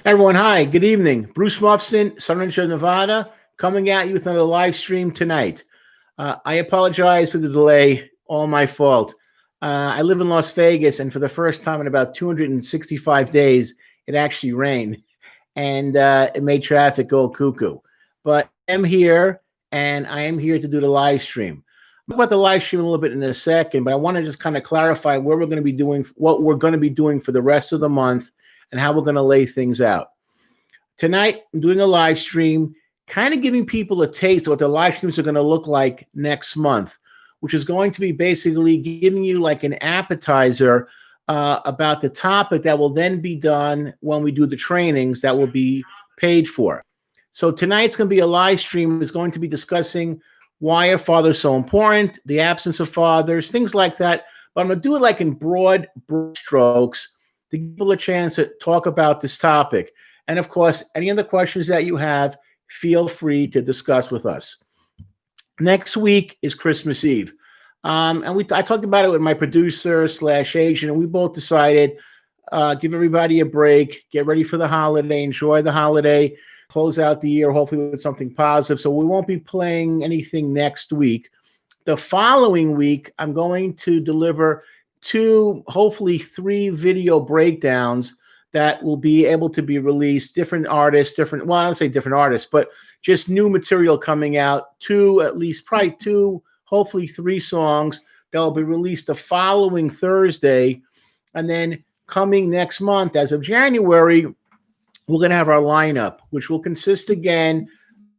Everyone, hi, good evening. Bruce Muffson, SUNRIDGE of Nevada, coming at you with another live stream tonight. I apologize for the delay, all my fault. I live in Las Vegas, and for the first time in about 265 days, it actually rained, and it made traffic go cuckoo. But I'm here, and I am here to do the live stream. I'll talk about the live stream a little bit in a second, but I want to just kind of clarify where we're going to be doing, what we're going to be doing for the rest of the month, and how we're going to lay things out. Tonight, I'm doing a live stream, kind of giving people a taste of what the live streams are going to look like next month, which is going to be basically giving you like an appetizer about the topic that will then be done when we do the trainings that will be paid for. So tonight's going to be a live stream. Is going to be discussing why are fathers so important, the absence of fathers, things like that. But I'm going to do it like in broad strokes to give people a chance to talk about this topic. And of course, any other questions that you have, feel free to discuss with us. Next week is Christmas Eve. I talked about it with my producer / agent, and we both decided give everybody a break, get ready for the holiday, enjoy the holiday, close out the year, hopefully with something positive. So we won't be playing anything next week. The following week, I'm going to deliver 2, hopefully 3 video breakdowns that will be able to be released. Different artists, well, I don't say different artists, but just new material coming out. 2, at least, probably 2, hopefully 3 songs that will be released the following Thursday. And then coming next month, as of January, we're going to have our lineup, which will consist again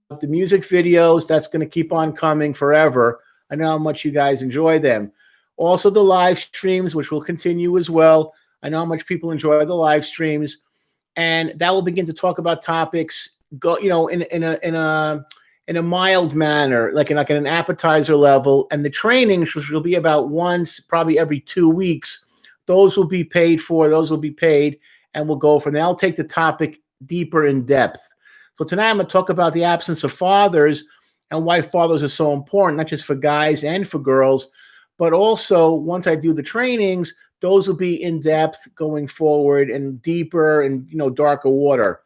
of the music videos. That's going to keep on coming forever. I know how much you guys enjoy them. Also the live streams, which will continue as well. I know how much people enjoy the live streams, and that will begin to talk about topics, in a mild manner, like in an appetizer level. And the trainings, which will be about once, probably every 2 weeks, those will be paid for. Those will be paid, and we'll go from there. I'll take the topic deeper in depth. So tonight I'm going to talk about the absence of fathers and why fathers are so important, not just for guys and for girls, but also once I do the trainings, those will be in depth going forward and deeper and darker water.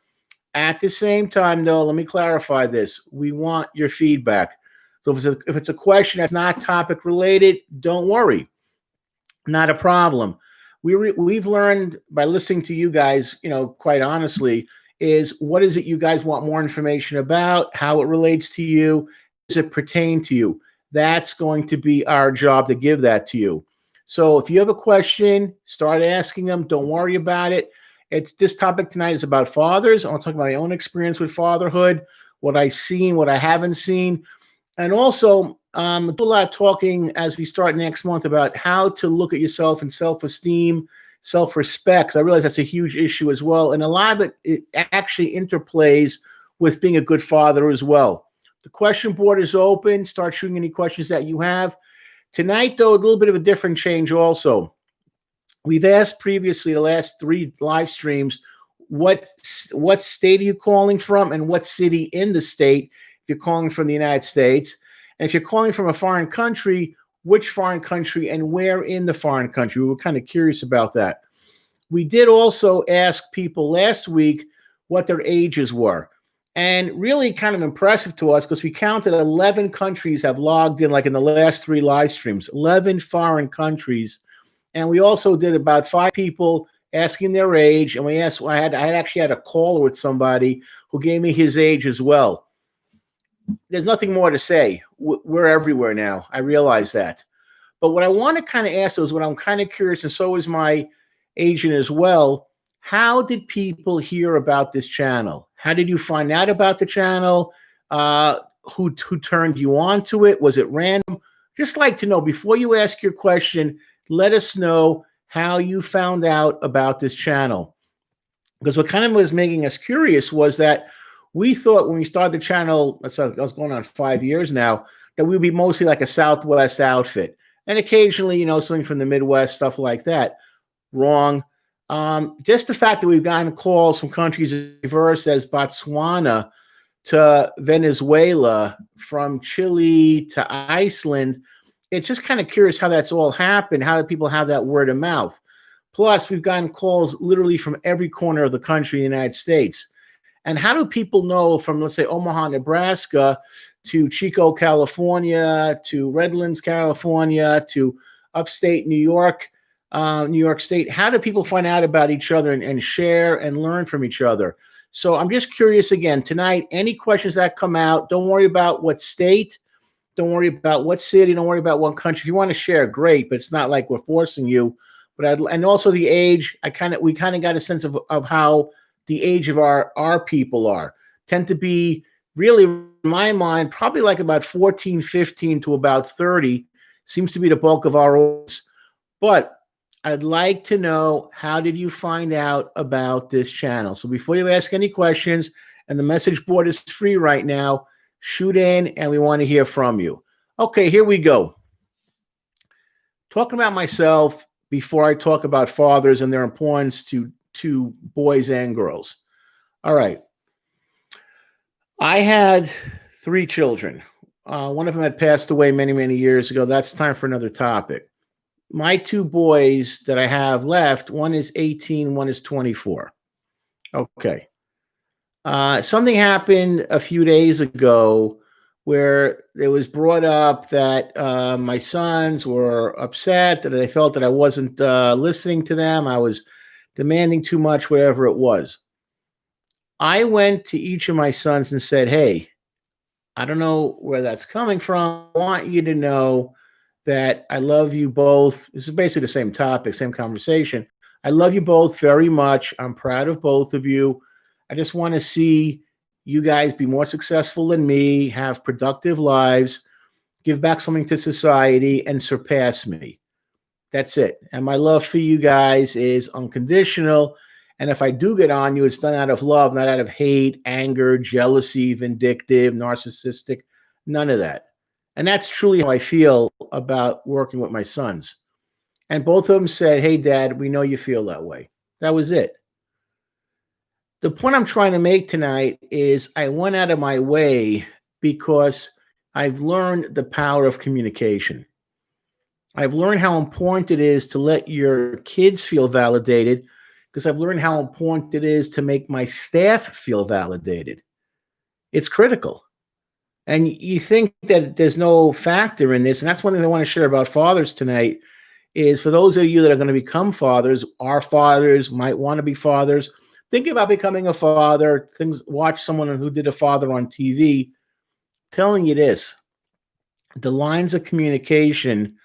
At the same time, though, let me clarify this. We want your feedback. So if it's a question that's not topic related, don't worry. Not a problem. We've learned by listening to you guys, quite honestly, is what is it you guys want more information about, how it relates to you, does it pertain to you? That's going to be our job to give that to you. So if you have a question, start asking them. Don't worry about it. This topic tonight is about fathers. I'll talk about my own experience with fatherhood, what I've seen, what I haven't seen. And also do a lot of talking as we start next month about how to look at yourself and self-esteem, self-respect. I realize that's a huge issue as well. And a lot of it actually interplays with being a good father as well. The question board is open. Start shooting any questions that you have. Tonight, though, a little bit of a different change also. We've asked previously, the last 3 live streams, what state are you calling from and what city in the state if you're calling from the United States. And if you're calling from a foreign country, which foreign country and where in the foreign country. We were kind of curious about that. We did also ask people last week what their ages were. And really kind of impressive to us because we counted 11 countries have logged in, like in the last 3 live streams, 11 foreign countries. And we also did about 5 people asking their age. And we asked, I actually had a caller with somebody who gave me his age as well. There's nothing more to say. We're everywhere now. I realize that. But what I want to kind of ask is what I'm kind of curious, and so is my agent as well. How did people hear about this channel? How did you find out about the channel? Who turned you on to it? Was it random? Just like to know, before you ask your question, let us know how you found out about this channel. Because what kind of was making us curious was that we thought when we started the channel, that was going on 5 years now, that we would be mostly like a Southwest outfit. And occasionally, something from the Midwest, stuff like that. Wrong. Just the fact that we've gotten calls from countries as diverse as Botswana to Venezuela, from Chile to Iceland, it's just kind of curious how that's all happened. How do people have that word of mouth? Plus, we've gotten calls literally from every corner of the country in the United States. And how do people know from, let's say, Omaha, Nebraska to Chico, California, to Redlands, California, to upstate New York State? How do people find out about each other and share and learn from each other? So I'm just curious again tonight, any questions that come out, don't worry about what state, don't worry about what city, don't worry about what country. If you want to share, great, but it's not like we're forcing you. But and also the age, we kind of got a sense of how the age of our people tend to be really, in my mind, probably like about 14, 15 to about 30 seems to be the bulk of our audience. But I'd like to know, how did you find out about this channel? So before you ask any questions, and the message board is free right now, shoot in and we want to hear from you. Okay, here we go. Talking about myself before I talk about fathers and their importance to boys and girls. All right. I had 3 children. One of them had passed away many, many years ago. That's time for another topic. My 2 boys that I have left, one is 18, one is 24. Okay. Something happened a few days ago where it was brought up that my sons were upset, that they felt that I wasn't listening to them. I was demanding too much, whatever it was. I went to each of my sons and said, hey, I don't know where that's coming from. I want you to know that I love you both. This is basically the same topic, same conversation. I love you both very much. I'm proud of both of you. I just want to see you guys be more successful than me, have productive lives, give back something to society, and surpass me. That's it. And my love for you guys is unconditional. And if I do get on you, it's done out of love, not out of hate, anger, jealousy, vindictive, narcissistic, none of that. And that's truly how I feel about working with my sons. And both of them said, hey, Dad, we know you feel that way. That was it. The point I'm trying to make tonight is I went out of my way because I've learned the power of communication. I've learned how important it is to let your kids feel validated, because I've learned how important it is to make my staff feel validated. It's critical. And you think that there's no factor in this, and that's one thing I want to share about fathers tonight, is for those of you that are going to become fathers, are fathers, might want to be fathers, think about becoming a father, watch someone who did a father on TV, telling you this, the lines of communication,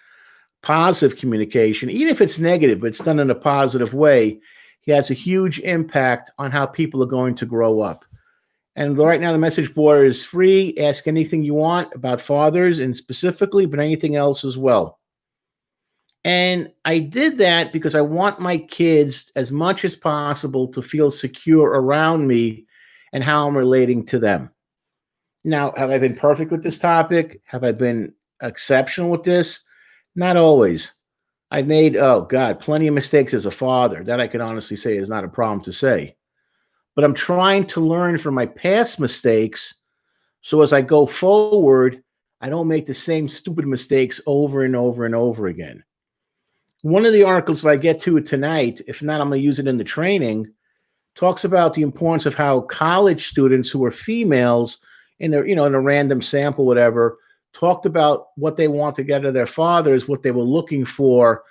positive communication, even if it's negative, but it's done in a positive way, he has a huge impact on how people are going to grow up. And right now, the message board is free. Ask anything you want about fathers and specifically, but anything else as well. And I did that because I want my kids, as much as possible, to feel secure around me and how I'm relating to them. Now, have I been perfect with this topic? Have I been exceptional with this? Not always. I've made, plenty of mistakes as a father. That I can honestly say is not a problem to say. But I'm trying to learn from my past mistakes, so as I go forward, I don't make the same stupid mistakes over and over and over again. One of the articles that I get to tonight, if not, I'm going to use it in the training, talks about the importance of how college students who are females in a random sample, whatever, talked about what they want to get out of their fathers, what they were looking for,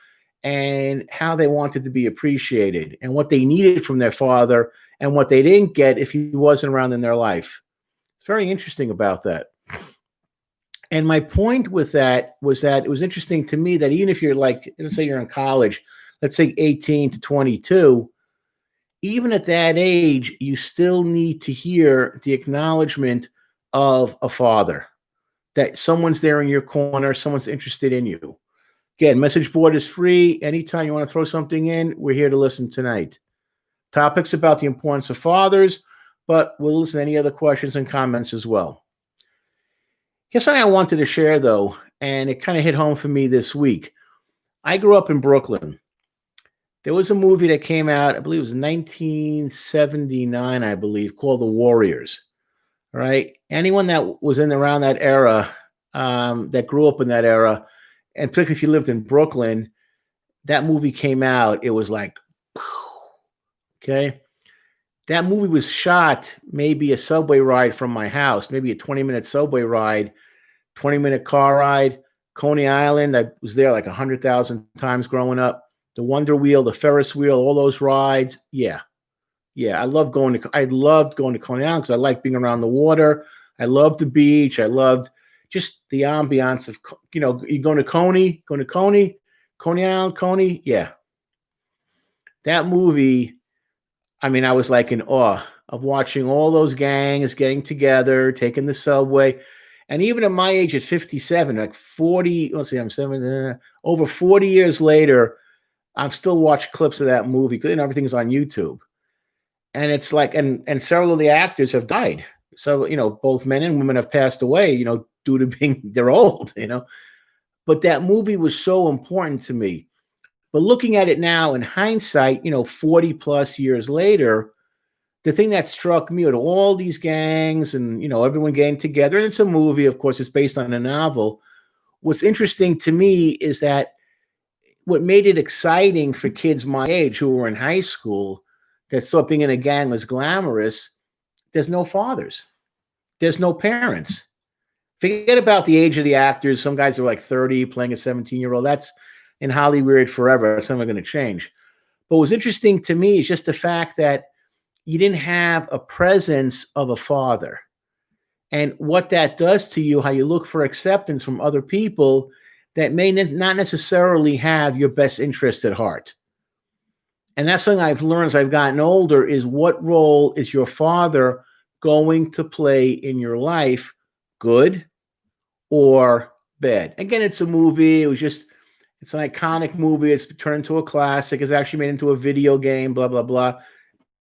and how they wanted to be appreciated, and what they needed from their father, and what they didn't get if he wasn't around in their life. It's very interesting about that. And my point with that was that it was interesting to me that even if you're like, let's say you're in college, let's say 18 to 22, even at that age, you still need to hear the acknowledgement of a father, that someone's there in your corner, someone's interested in you. Again, message board is free. Anytime you want to throw something in, we're here to listen tonight. Topics about the importance of fathers, but we'll listen to any other questions and comments as well. Here's something I wanted to share, though, and it kind of hit home for me this week. I grew up in Brooklyn. There was a movie that came out, I believe it was 1979, I believe, called The Warriors. All right? Anyone that was in around that era, that grew up in that era, and particularly if you lived in Brooklyn, that movie came out, it was like, okay. That movie was shot maybe a subway ride from my house, maybe a 20-minute subway ride, 20-minute car ride. Coney Island, I was there like 100,000 times growing up. The Wonder Wheel, the Ferris wheel, all those rides. Yeah. Yeah. I loved going to Coney Island because I like being around the water. I loved the beach. I loved just the ambiance of, you going to Coney, Coney Island, Coney. Yeah. That movie, I mean, I was like in awe of watching all those gangs getting together, taking the subway. And even at my age at 57, like 40, let's see, I'm over 40 years later, I'm still watching clips of that movie because everything's on YouTube. And it's like, and several of the actors have died. So, both men and women have passed away, due to being, they're old, But that movie was so important to me. But looking at it now in hindsight, 40 plus years later, the thing that struck me with all these gangs and, everyone getting together, and it's a movie, of course, it's based on a novel. What's interesting to me is that what made it exciting for kids my age who were in high school that thought being in a gang was glamorous, there's no fathers. There's no parents. Forget about the age of the actors. Some guys are like 30 playing a 17-year-old. That's in Hollywood forever. That's never going to change. But what's interesting to me is just the fact that you didn't have a presence of a father. And what that does to you, how you look for acceptance from other people that may not necessarily have your best interest at heart. And that's something I've learned as I've gotten older is what role is your father going to play in your life, good or bad? Again, it's a movie. It's an iconic movie. It's turned into a classic. It's actually made into a video game, blah, blah, blah.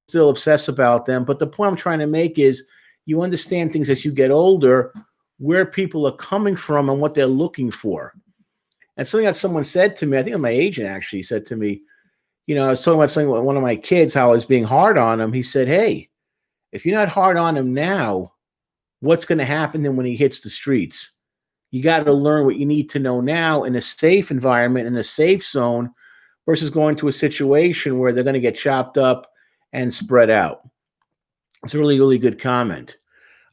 Still obsessed about them. But the point I'm trying to make is you understand things as you get older, where people are coming from and what they're looking for. And something that someone said to me, I think my agent actually said to me, I was talking about something with one of my kids, how I was being hard on him. He said, hey, if you're not hard on him now, what's going to happen then when he hits the streets? You got to learn what you need to know now in a safe environment, in a safe zone, versus going to a situation where they're going to get chopped up and spread out. It's a really, really good comment.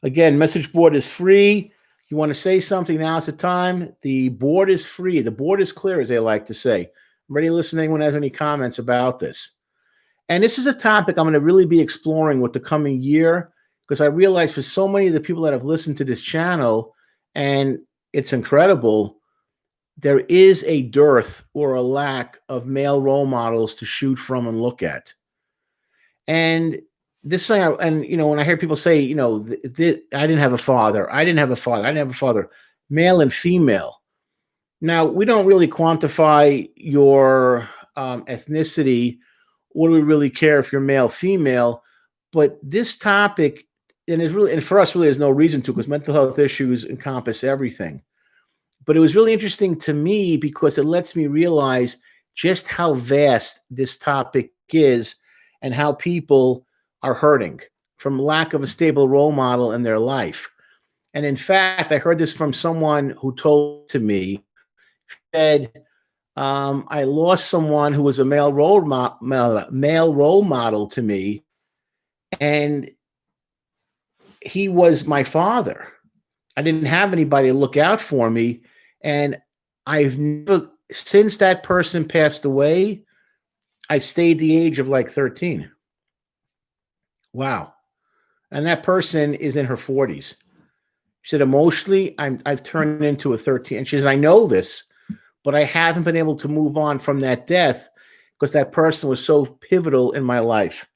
Again, message board is free. You want to say something, now's the time. The board is free. The board is clear, as they like to say. I'm ready to listen to anyone who has any comments about this. And this is a topic I'm going to really be exploring with the coming year, because I realize for so many of the people that have listened to this channel, and it's incredible, there is a dearth or a lack of male role models to shoot from and look at. And this thing, when I hear people say, I didn't have a father, male and female. Now, we don't really quantify your ethnicity. What do we really care if you're male, female? But this topic, and for us, really, there's no reason to, because mental health issues encompass everything. But it was really interesting to me because it lets me realize just how vast this topic is and how people are hurting from lack of a stable role model in their life. And in fact, I heard this from someone who told to me, said, I lost someone who was a male role model to me, and he was my father. I didn't have anybody to look out for me, and I've never, since that person passed away, I've stayed the age of like 13. Wow. And that person is in her 40s. She said, emotionally, I've turned into a 13. And she said, I know this, but I haven't been able to move on from that death because that person was so pivotal in my life.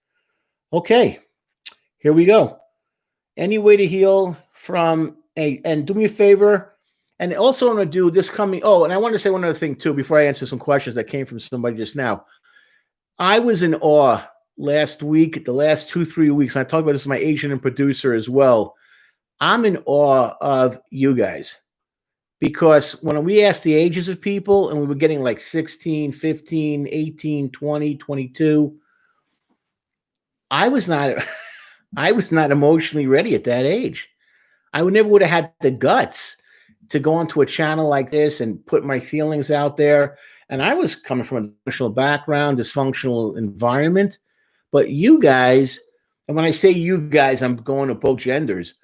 Okay, here we go. Any way to heal from and do me a favor. And also I'm going to do this coming. Oh, and I want to say one other thing too, before I answer some questions that came from somebody just now. I was in awe last week, the last 2-3 weeks. And I talked about this with my agent and producer as well. I'm in awe of you guys, because when we asked the ages of people and we were getting like 16, 15, 18, 20, 22, I was not emotionally ready at that age. I never would have had the guts to go onto a channel like this and put my feelings out there And I was coming from a dysfunctional background, dysfunctional environment. But you guys, and when I say you guys, I'm going to both genders.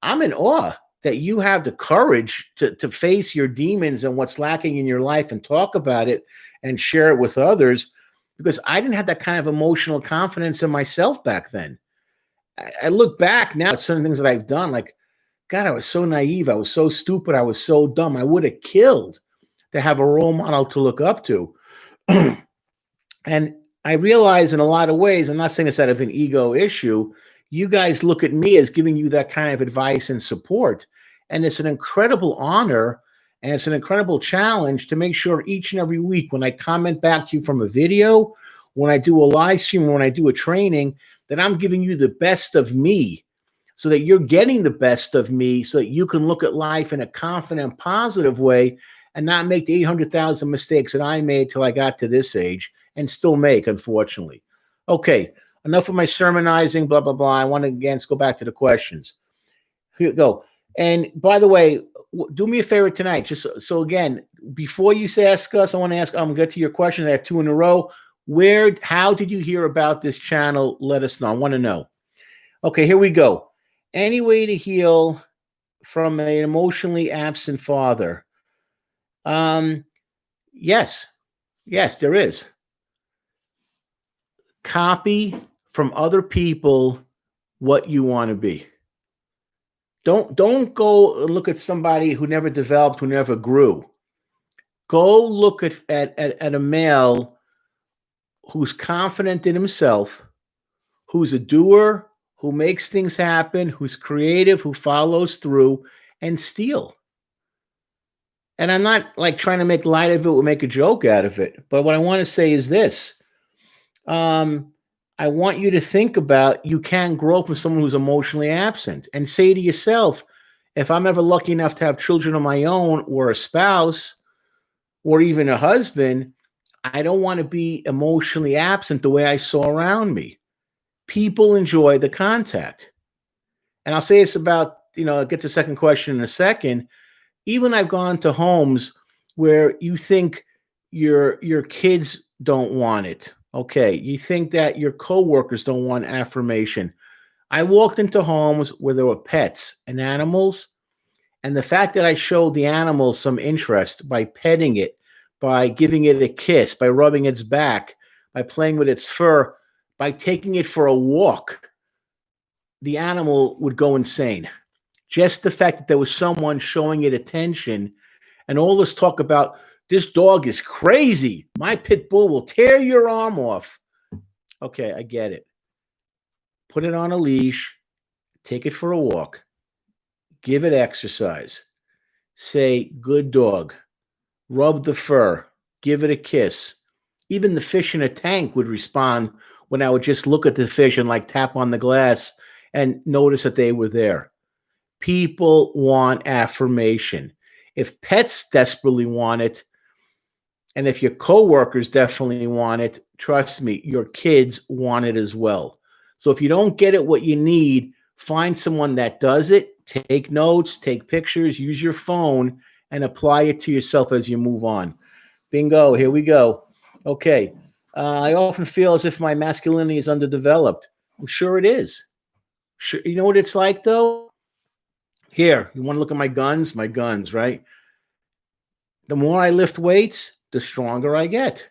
I'm in awe that you have the courage to face your demons and what's lacking in your life and talk about it and share it with others, because I didn't have that kind of emotional confidence in myself back then. I look back now at certain things that I've done, like, God, I was so naive. I was so stupid. I was so dumb. I would have killed to have a role model to look up to. And I realize in a lot of ways, I'm not saying this out of an ego issue, you guys look at me as giving you that kind of advice and support. And it's an incredible honor and it's an incredible challenge to make sure each and every week when I comment back to you from a video, when I do a live stream, when I do a training, that I'm giving you the best of me so that you're getting the best of me so that you can look at life in a confident, positive way and not make the 800,000 mistakes that I made till I got to this age and still make, unfortunately. Okay, enough of my sermonizing, blah, blah, blah. I want to, again, go back to the questions. Here we go. And by the way, do me a favor tonight. Just so again, before you ask us, I want to ask, I'm going to get to your question. I have 2 in a row. How did you hear about this channel? Let us know. I want to know. Okay, here we go. Any way to heal from an emotionally absent father? Yes, there is. Copy from other people what you want to be. Don't go look at somebody who never developed, who never grew. Go look at a male who's confident in himself, who's a doer, who makes things happen, who's creative, who follows through, and steal. And I'm not like trying to make light of it or make a joke out of it. But what I want to say is this. I want you to think about you can grow from someone who's emotionally absent and say to yourself, if I'm ever lucky enough to have children of my own or a spouse or even a husband, I don't want to be emotionally absent the way I saw around me. People enjoy the contact. And I'll say this about, I'll get to the second question in a second. Even I've gone to homes where you think your kids don't want it. Okay, you think that your coworkers don't want affirmation. I walked into homes where there were pets and animals, and the fact that I showed the animal some interest by petting it, by giving it a kiss, by rubbing its back, by playing with its fur, by taking it for a walk, the animal would go insane. Just the fact that there was someone showing it attention, and all this talk about this dog is crazy. My pit bull will tear your arm off. Okay, I get it. Put it on a leash, take it for a walk, give it exercise, say, good dog, rub the fur, give it a kiss. Even the fish in a tank would respond when I would just look at the fish and like tap on the glass and notice that they were there. People want affirmation. If pets desperately want it, and if your coworkers definitely want it, trust me, your kids want it as well. So if you don't get it what you need, find someone that does it, take notes, take pictures, use your phone, and apply it to yourself as you move on. Bingo, here we go. Okay. I often feel as if my masculinity is underdeveloped. I'm sure it is. Sure, you know what it's like, though? Here, you want to look at my guns? My guns, right? The more I lift weights, the stronger I get.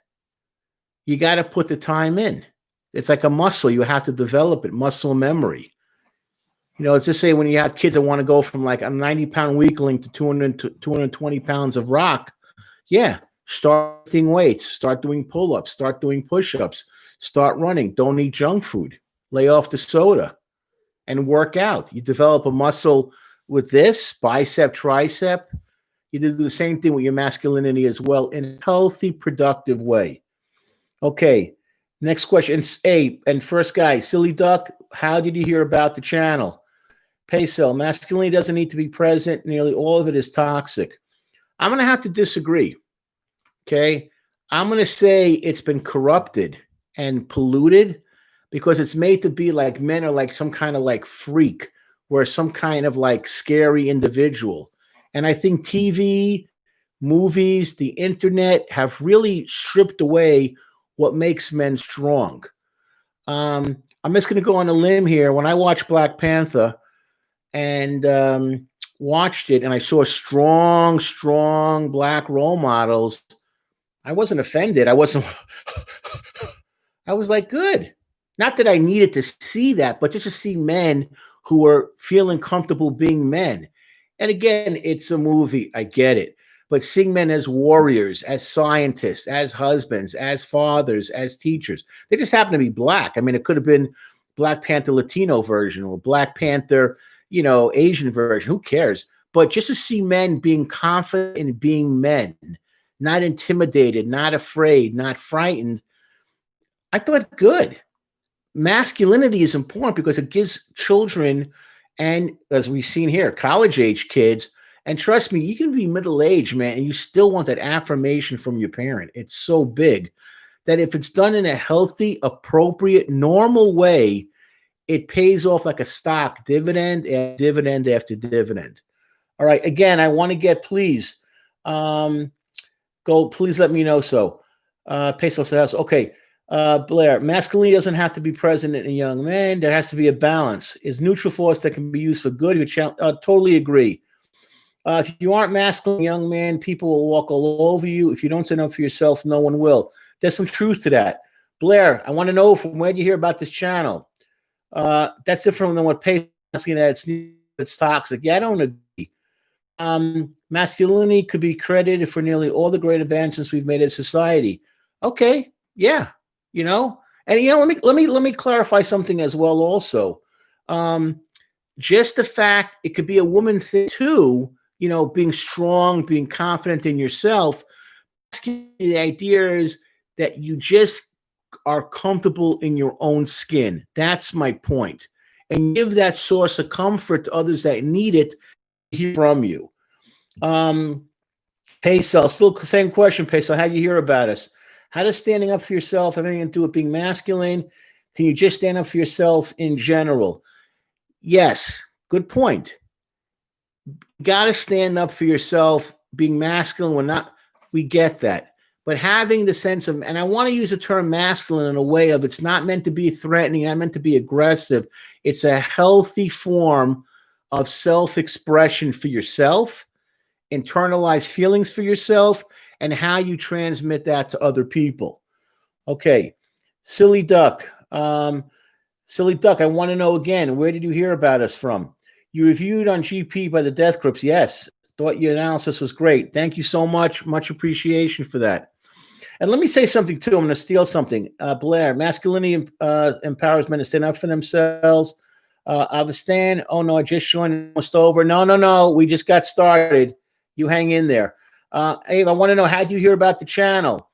You got to put the time in. It's like a muscle. You have to develop it, muscle memory. Let's just say when you have kids that want to go from like a 90-pound weakling to 220 pounds of rock, yeah, start lifting weights, start doing pull-ups, start doing push-ups, start running. Don't eat junk food. Lay off the soda and work out. You develop a muscle with this, bicep, tricep. You do the same thing with your masculinity as well in a healthy, productive way. Okay, next question. And first guy, Silly Duck, how did you hear about the channel? Paysell, masculinity doesn't need to be present. Nearly all of it is toxic. I'm going to have to disagree. Okay, I'm going to say it's been corrupted and polluted because it's made to be like men are like some kind of like freak or some kind of like scary individual. And I think TV, movies, the internet have really stripped away what makes men strong. I'm just going to go on a limb here. When I watched Black Panther and watched it, and I saw strong black role models, I wasn't offended. I wasn't. I was like, good. Not that I needed to see that, but just to see men who were feeling comfortable being men. And again, it's a movie. I get it. But seeing men as warriors, as scientists, as husbands, as fathers, as teachers, they just happen to be black. I mean, it could have been Black Panther Latino version or Black Panther, Asian version. Who cares? But just to see men being confident in being men, not intimidated, not afraid, not frightened, I thought good. Masculinity is important because it gives children, and as we've seen here, college age kids. And trust me, you can be middle-aged, man, and you still want that affirmation from your parent. It's so big that if it's done in a healthy, appropriate, normal way, it pays off like a stock, dividend after dividend after dividend. All right. Again, I want to get, please, please let me know. So, Pesos House. Okay. Blair, masculinity doesn't have to be present in a young man. There has to be a balance. Is neutral force that can be used for good. Totally agree. If you aren't masculine, young man, people will walk all over you. If you don't stand up for yourself, no one will. There's some truth to that. Blair, I want to know from where you hear about this channel. That's different than what Pace asking that it's toxic. Yeah, I don't agree. Masculinity could be credited for nearly all the great advancements we've made as society. Okay, yeah, and let me clarify something as well. Also, just the fact it could be a woman thing too. Being strong, being confident in yourself. The idea is that you just are comfortable in your own skin. That's my point. And give that source of comfort to others that need it to hear from you. Peso, still same question, Peso. How do you hear about us? How does standing up for yourself have anything to do with being masculine? Can you just stand up for yourself in general? Yes, good point. You got to stand up for yourself. Being masculine, we get that. But having the sense of, and I want to use the term masculine in a way of, it's not meant to be threatening, not meant to be aggressive. It's a healthy form of self-expression for yourself, internalized feelings for yourself, and how you transmit that to other people. Okay, Silly Duck. Silly Duck, I want to know again, where did you hear about us from? You reviewed on GP by the Death Grips. Yes. Thought your analysis was great. Thank you so much. Much appreciation for that. And let me say something, too. I'm going to steal something. Blair, masculinity empowers men to stand up for themselves. Avestan, oh, no, I just joined, almost over. No. We just got started. You hang in there. Abe, I want to know, how do you hear about the channel?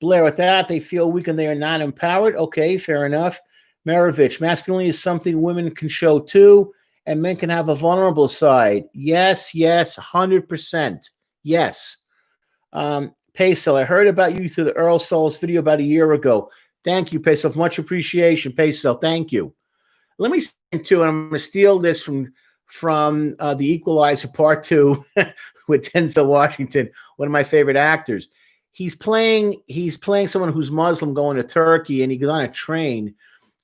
Blair, with that, they feel weak and they are not empowered. Okay, fair enough. Maravich, masculinity is something women can show, too. And men can have a vulnerable side. Yes, 100%. Yes. Peso, I heard about you through the Earl Souls video about a year ago. Thank you, Peso. Much appreciation, Peso. Thank you. Let me say, too, and I'm going to steal this from The Equalizer Part 2 with Denzel Washington, one of my favorite actors. He's playing someone who's Muslim going to Turkey, and he goes on a train.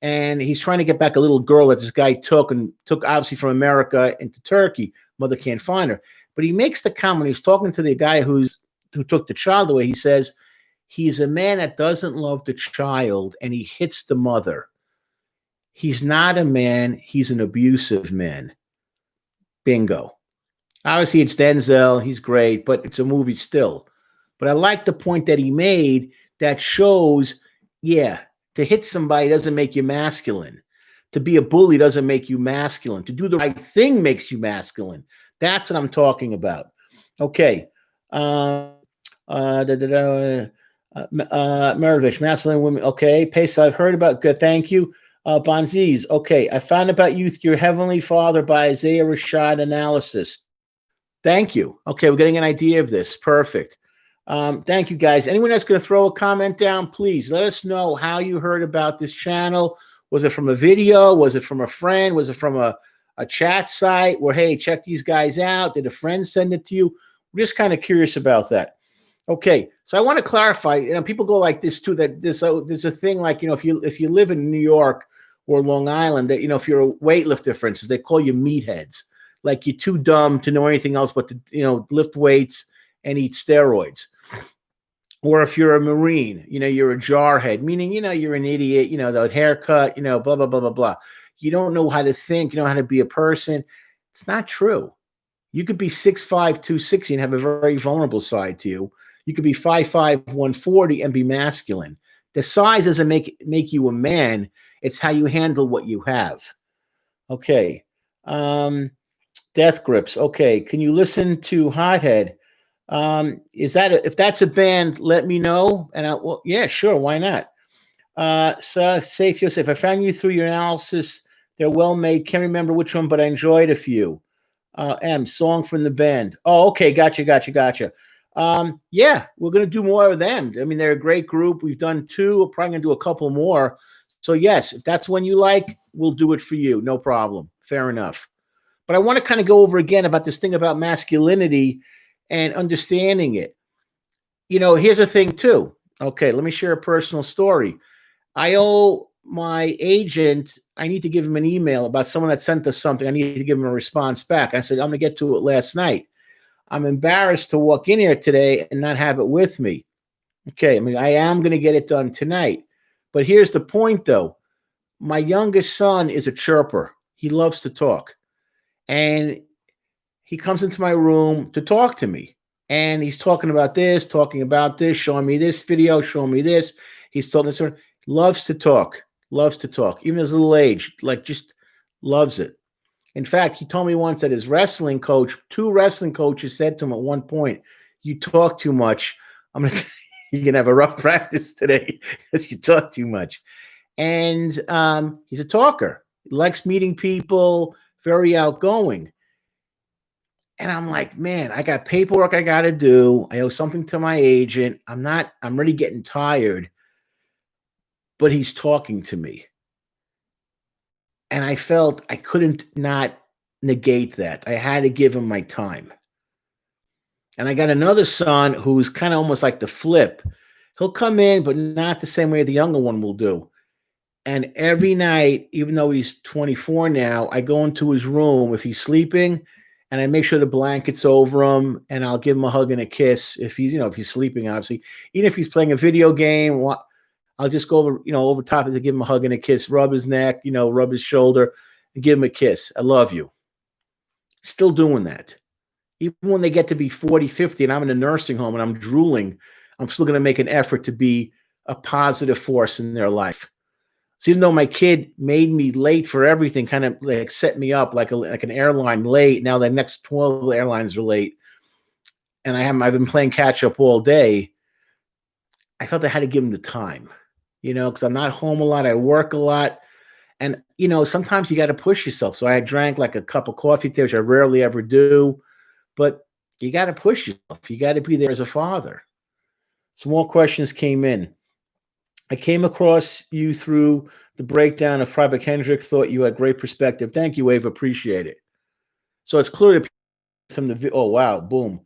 And he's trying to get back a little girl that this guy took obviously from America into Turkey. Mother can't find her. But he makes the comment, he's talking to the guy who took the child away. He says, he's a man that doesn't love the child, and he hits the mother. He's not a man. He's an abusive man. Bingo. Obviously, it's Denzel. He's great, but it's a movie still. But I like the point that he made that shows, to hit somebody doesn't make you masculine. To be a bully doesn't make you masculine. To do the right thing makes you masculine. That's what I'm talking about. Okay. Maravich, masculine women. Okay. Pace, I've heard about. Good. Thank you. Bonzies. Okay. I found about you, your Heavenly Father by Isaiah Rashad analysis. Thank you. Okay. We're getting an idea of this. Perfect. Thank you, guys. Anyone that's going to throw a comment down, please let us know how you heard about this channel. Was it from a video? Was it from a friend? Was it from a chat site where, hey, check these guys out? Did a friend send it to you? just kind of curious about that. Okay, so I want to clarify. People go like this too. That there's a thing like if you live in New York or Long Island, that if you're a weightlifter, for instance, they call you meatheads. Like you're too dumb to know anything else but to lift weights and eat steroids. Or if you're a Marine, you're a jarhead, meaning you're an idiot. The haircut, blah blah blah blah blah. You don't know how to think. You don't know how to be a person. It's not true. You could be 6'5", 260 and have a very vulnerable side to you. You could be 5'5", 140 and be masculine. The size doesn't make you a man. It's how you handle what you have. Okay. Death Grips. Okay. Can you listen to Hothead? If that's a band, let me know. And yeah, sure. Why not? So Safe Joseph, I found you through your analysis. They're well made. Can't remember which one, but I enjoyed a few. Song from the band. Oh, okay. Gotcha. Yeah, we're going to do more of them. I mean, they're a great group. We've done 2. We're probably going to do a couple more. So yes, if that's one you like, we'll do it for you. No problem. Fair enough. But I want to kind of go over again about this thing about masculinity and understanding it. Here's a thing too. Okay, let me share a personal story. I owe my agent, I need to give him an email about someone that sent us something. I need to give him a response back. I said, I'm going to get to it last night. I'm embarrassed to walk in here today and not have it with me. Okay, I mean, I am going to get it done tonight. But here's the point, though. My youngest son is a chirper. He loves to talk. And he comes into my room to talk to me. And he's talking about this, showing me this video, showing me this. He's talking to her. Loves to talk. Even at his little age, just loves it. In fact, he told me once that his wrestling coach, 2 wrestling coaches said to him at one point, you talk too much. You're going to have a rough practice today because you talk too much. And he's a talker. He likes meeting people, very outgoing. And I'm like, man, I got paperwork I got to do. I owe something to my agent. I'm really getting tired. But he's talking to me. And I felt I couldn't not negate that. I had to give him my time. And I got another son who's kind of almost like the flip. He'll come in, but not the same way the younger one will do. And every night, even though he's 24 now, I go into his room if he's sleeping, and I make sure the blanket's over him, and I'll give him a hug and a kiss if he's sleeping, obviously. Even if he's playing a video game, I'll just go over top to give him a hug and a kiss, rub his neck, rub his shoulder, and give him a kiss. I love you. Still doing that. Even when they get to be 40, 50, and I'm in a nursing home and I'm drooling, I'm still going to make an effort to be a positive force in their life. So even though my kid made me late for everything, kind of like set me up like an airline late, now the next 12 airlines are late, and I've been playing catch up all day, I felt I had to give him the time. Because I'm not home a lot. I work a lot. And, sometimes you got to push yourself. So I drank like a cup of coffee today, which I rarely ever do. But you got to push yourself. You got to be there as a father. Some more questions came in. I came across you through the breakdown of Freiberg Hendrick. Thought you had great perspective. Thank you, Wave. Appreciate it. So it's clear from the oh, wow. Boom.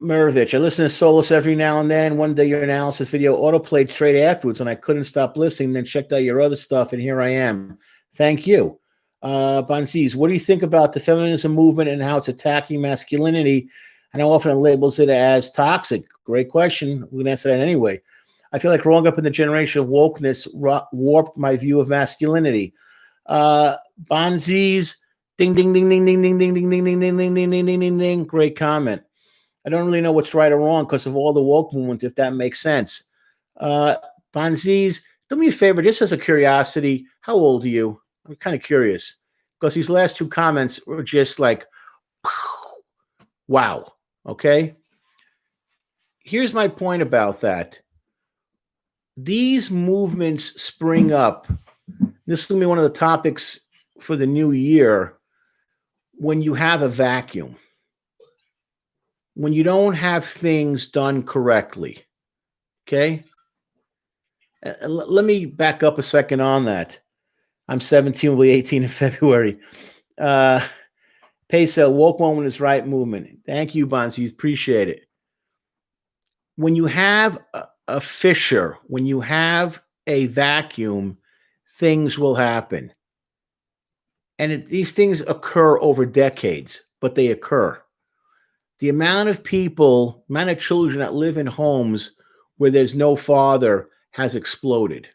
Mirovich, I listen to Solus every now and then. One day your analysis video autoplayed straight afterwards, and I couldn't stop listening, then checked out your other stuff, and here I am. Thank you. Bonzies, what do you think about the feminism movement and how it's attacking masculinity and how often it labels it as toxic? Great question. We're going to answer that anyway. I feel like growing up in the generation of wokeness warped my view of masculinity. Bonzies, ding, ding, ding, ding, ding, ding, ding, ding, ding, ding, ding, ding, ding, ding, ding, ding, ding. Great comment. I don't really know what's right or wrong because of all the woke movement, if that makes sense. Bonzies, do me a favor, just as a curiosity, how old are you? I'm kind of curious because these last 2 comments were just like, wow, okay? Here's my point about that. These movements spring up. This is going to be one of the topics for the new year when you have a vacuum. When you don't have things done correctly, okay? Let me back up a second on that. I'm 17, will be 18 in February. Peso, woke woman is right movement. Thank you, Bonzi. Appreciate it. When you have a fissure, when you have a vacuum, things will happen. And these things occur over decades, but they occur. The amount of people, amount of children that live in homes where there's no father has exploded.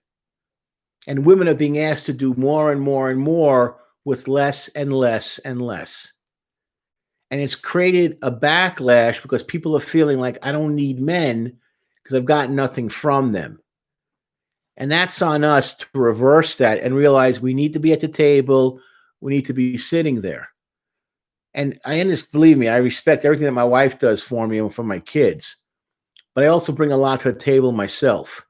And women are being asked to do more and more and more with less and less and less. And it's created a backlash because people are feeling like, I don't need men because I've got nothing from them. And that's on us to reverse that and realize we need to be at the table. We need to be sitting there. And believe me, I respect everything that my wife does for me and for my kids. But I also bring a lot to the table myself.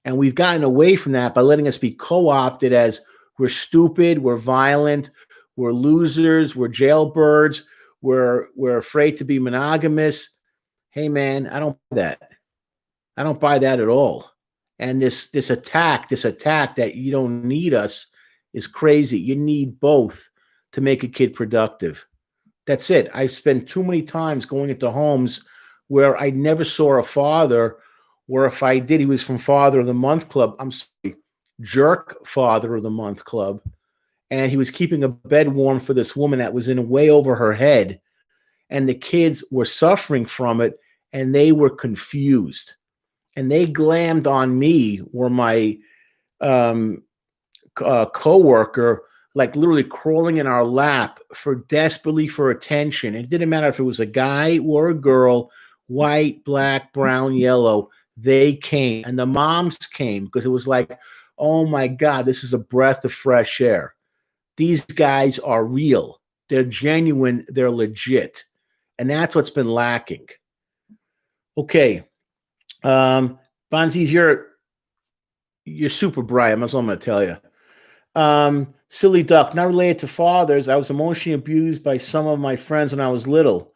And we've gotten away from that by letting us be co-opted as we're stupid, we're violent, we're losers, we're jailbirds, we're afraid to be monogamous. Hey, man, I don't buy that. I don't buy that at all. And this attack that you don't need us is crazy. You need both to make a kid productive. That's it. I've spent too many times going into homes where I never saw a father, or if I did, he was from Father of the Month Club. I'm sorry, Jerk Father of the Month Club. And he was keeping a bed warm for this woman that was in way over her head. And the kids were suffering from it, and they were confused. And they glammed on me, or my coworker, like literally crawling in our lap desperately for attention. It didn't matter if it was a guy or a girl, white, black, brown, yellow. They came, and the moms came because it was like, oh my God, this is a breath of fresh air. These guys are real. They're genuine. They're legit. And that's what's been lacking. Okay. Bonzies, you're super bright. That's all I'm going to tell you. Silly duck, not related to fathers. I was emotionally abused by some of my friends when I was little.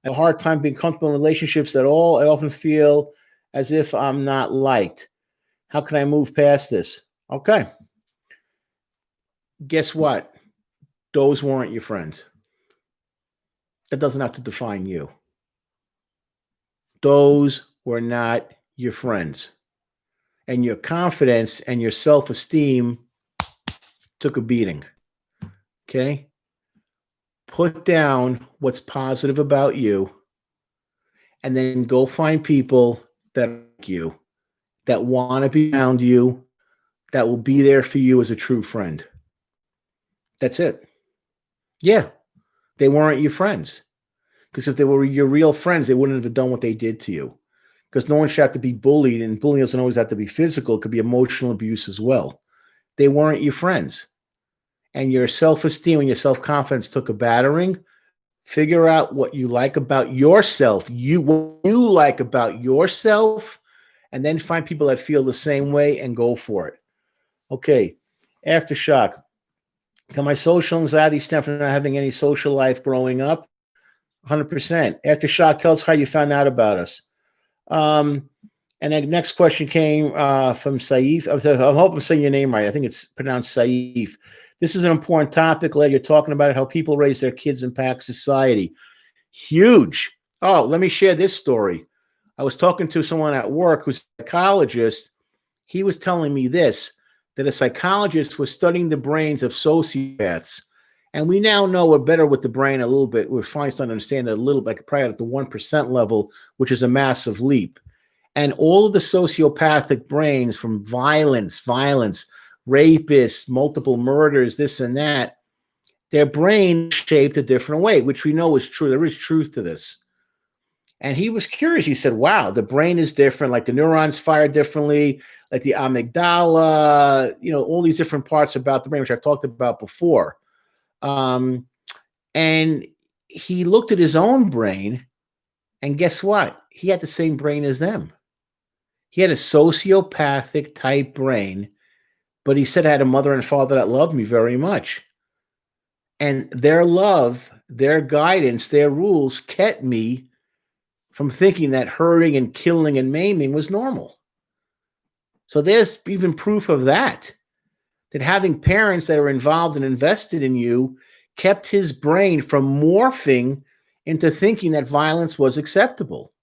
I have a hard time being comfortable in relationships at all. I often feel as if I'm not liked. How can I move past this? Okay. Guess what? Those weren't your friends. That doesn't have to define you. Those were not your friends. And your confidence and your self-esteem took a beating. Okay? Put down what's positive about you, and then go find people that like you, that want to be around you, that will be there for you as a true friend. That's it. Yeah, they weren't your friends. Because if they were your real friends, they wouldn't have done what they did to you. Because no one should have to be bullied, and bullying doesn't always have to be physical. It could be emotional abuse as well. They weren't your friends. And your self-esteem and your self-confidence took a battering. Figure out what you like about yourself, what you like about yourself, and then find people that feel the same way and go for it. Okay, aftershock. Can my social anxiety stem from not having any social life growing up? 100%. Aftershock, tell us how you found out about us. And the next question came from Saif. I'm hoping I'm saying your name right. I think it's pronounced Saif. This is an important topic, Led. You're talking about how people raise their kids impact society. Huge. Oh, let me share this story. I was talking to someone at work who's a psychologist. He was telling me this, that a psychologist was studying the brains of sociopaths. And we now know we're better with the brain a little bit. We're finally starting to understand it a little bit, probably at the 1% level, which is a massive leap. And all of the sociopathic brains, from violence, rapists, multiple murders, this and that, their brain shaped a different way, which we know is true. There is truth to this. And he was curious. He said, wow, the brain is different. Like the neurons fire differently, like the amygdala, all these different parts about the brain, which I've talked about before. And he looked at his own brain, and guess what? He had the same brain as them. He had a sociopathic type brain, but he said I had a mother and father that loved me very much. And their love, their guidance, their rules kept me from thinking that hurting and killing and maiming was normal. So there's even proof of that having parents that are involved and invested in you kept his brain from morphing into thinking that violence was acceptable.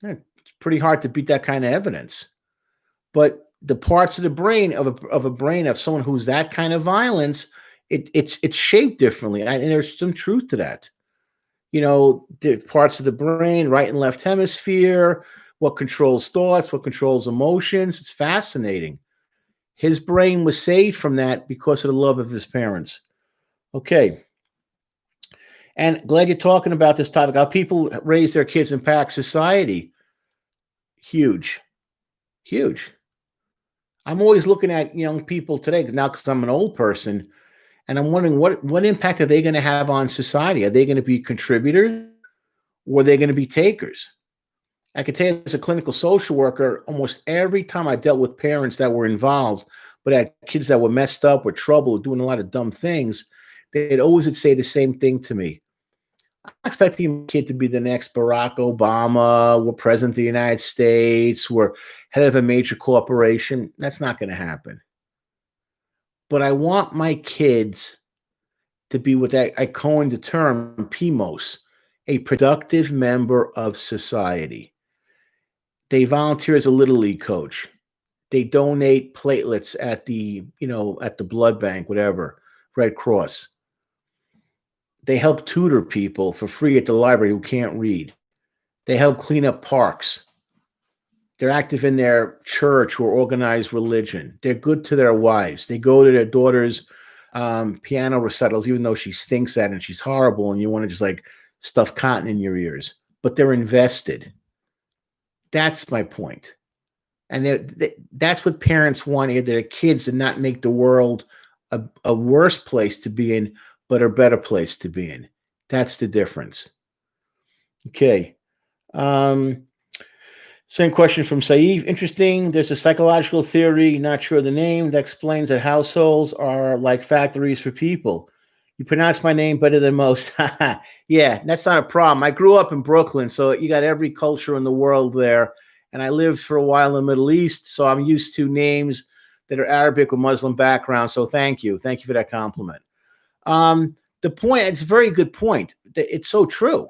It's pretty hard to beat that kind of evidence. But the parts of the brain of a brain of someone who's that kind of violence, it's shaped differently, and there's some truth to that. The parts of the brain, right and left hemisphere, what controls thoughts, what controls emotions. It's fascinating. His brain was saved from that because of the love of his parents. Okay. And glad you're talking about this topic. How people raise their kids impact society. Huge. Huge. I'm always looking at young people today now because I'm an old person, and I'm wondering what impact are they going to have on society? Are they going to be contributors or are they going to be takers? I can tell you as a clinical social worker, almost every time I dealt with parents that were involved, but had kids that were messed up, were trouble, doing a lot of dumb things, they'd always would say the same thing to me. I'm expecting a kid to be the next Barack Obama, we're president of the United States, we're head of a major corporation. That's not going to happen. But I want my kids to be what I coined the term PMOS, a productive member of society. They volunteer as a little league coach. They donate platelets at the blood bank, whatever, Red Cross. They help tutor people for free at the library who can't read. They help clean up parks. They're active in their church or organized religion. They're good to their wives. They go to their daughter's piano recitals, even though she stinks at it and she's horrible and you want to just like stuff cotton in your ears. But they're invested. That's my point. And that's what parents want, their kids to not make the world a worse place to be in, but a better place to be in. That's the difference. Okay. Same question from Saif. Interesting. There's a psychological theory, not sure the name, that explains that households are like factories for people. You pronounce my name better than most. Yeah, that's not a problem. I grew up in Brooklyn, so you got every culture in the world there. And I lived for a while in the Middle East, so I'm used to names that are Arabic or Muslim background. So thank you. Thank you for that compliment. The point, it's a very good point. It's so true.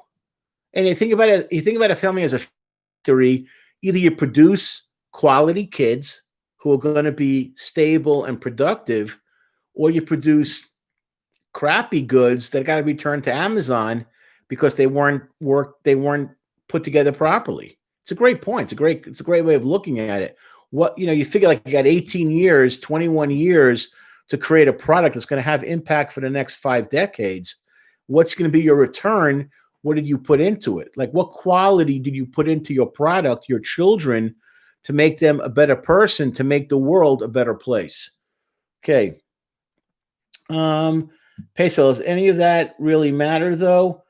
And you think about a family as a factory. Either you produce quality kids who are going to be stable and productive, or you produce crappy goods that got to be turned to Amazon because they weren't put together properly. It's a great point. It's a great way of looking at it. You figure like you got 18 years, 21 years to create a product that's going to have impact for the next 5 decades. What's going to be your return? What did you put into it? Like, what quality did you put into your product, your children, to make them a better person, to make the world a better place? Okay. Peso, does any of that really matter, though?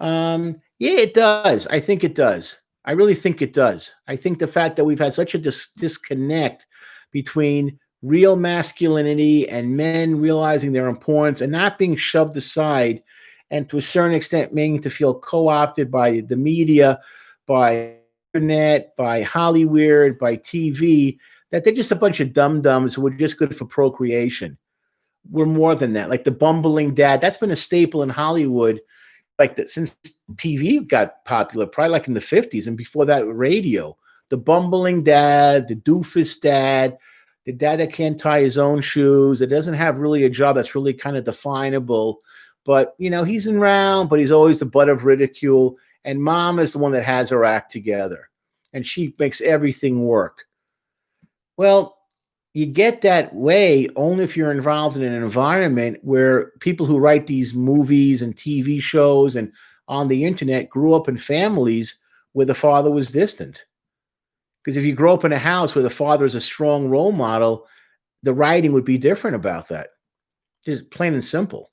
Yeah, it does. I think it does. I really think it does. I think the fact that we've had such a disconnect between real masculinity and men realizing their importance and not being shoved aside, and to a certain extent making to feel co-opted by the media, by internet, by Hollywood, by TV, that they're just a bunch of dum-dums who are just good for procreation. We're more than that. Like the bumbling dad, that's been a staple in Hollywood since TV got popular, probably like in the 50s, and before that, radio. The bumbling dad, the doofus dad, the dad that can't tie his own shoes, that doesn't have really a job that's really kind of definable. But, he's around, but he's always the butt of ridicule. And mom is the one that has her act together. And she makes everything work. Well, you get that way only if you're involved in an environment where people who write these movies and TV shows and on the internet grew up in families where the father was distant. Because if you grow up in a house where the father is a strong role model, the writing would be different about that. Just plain and simple.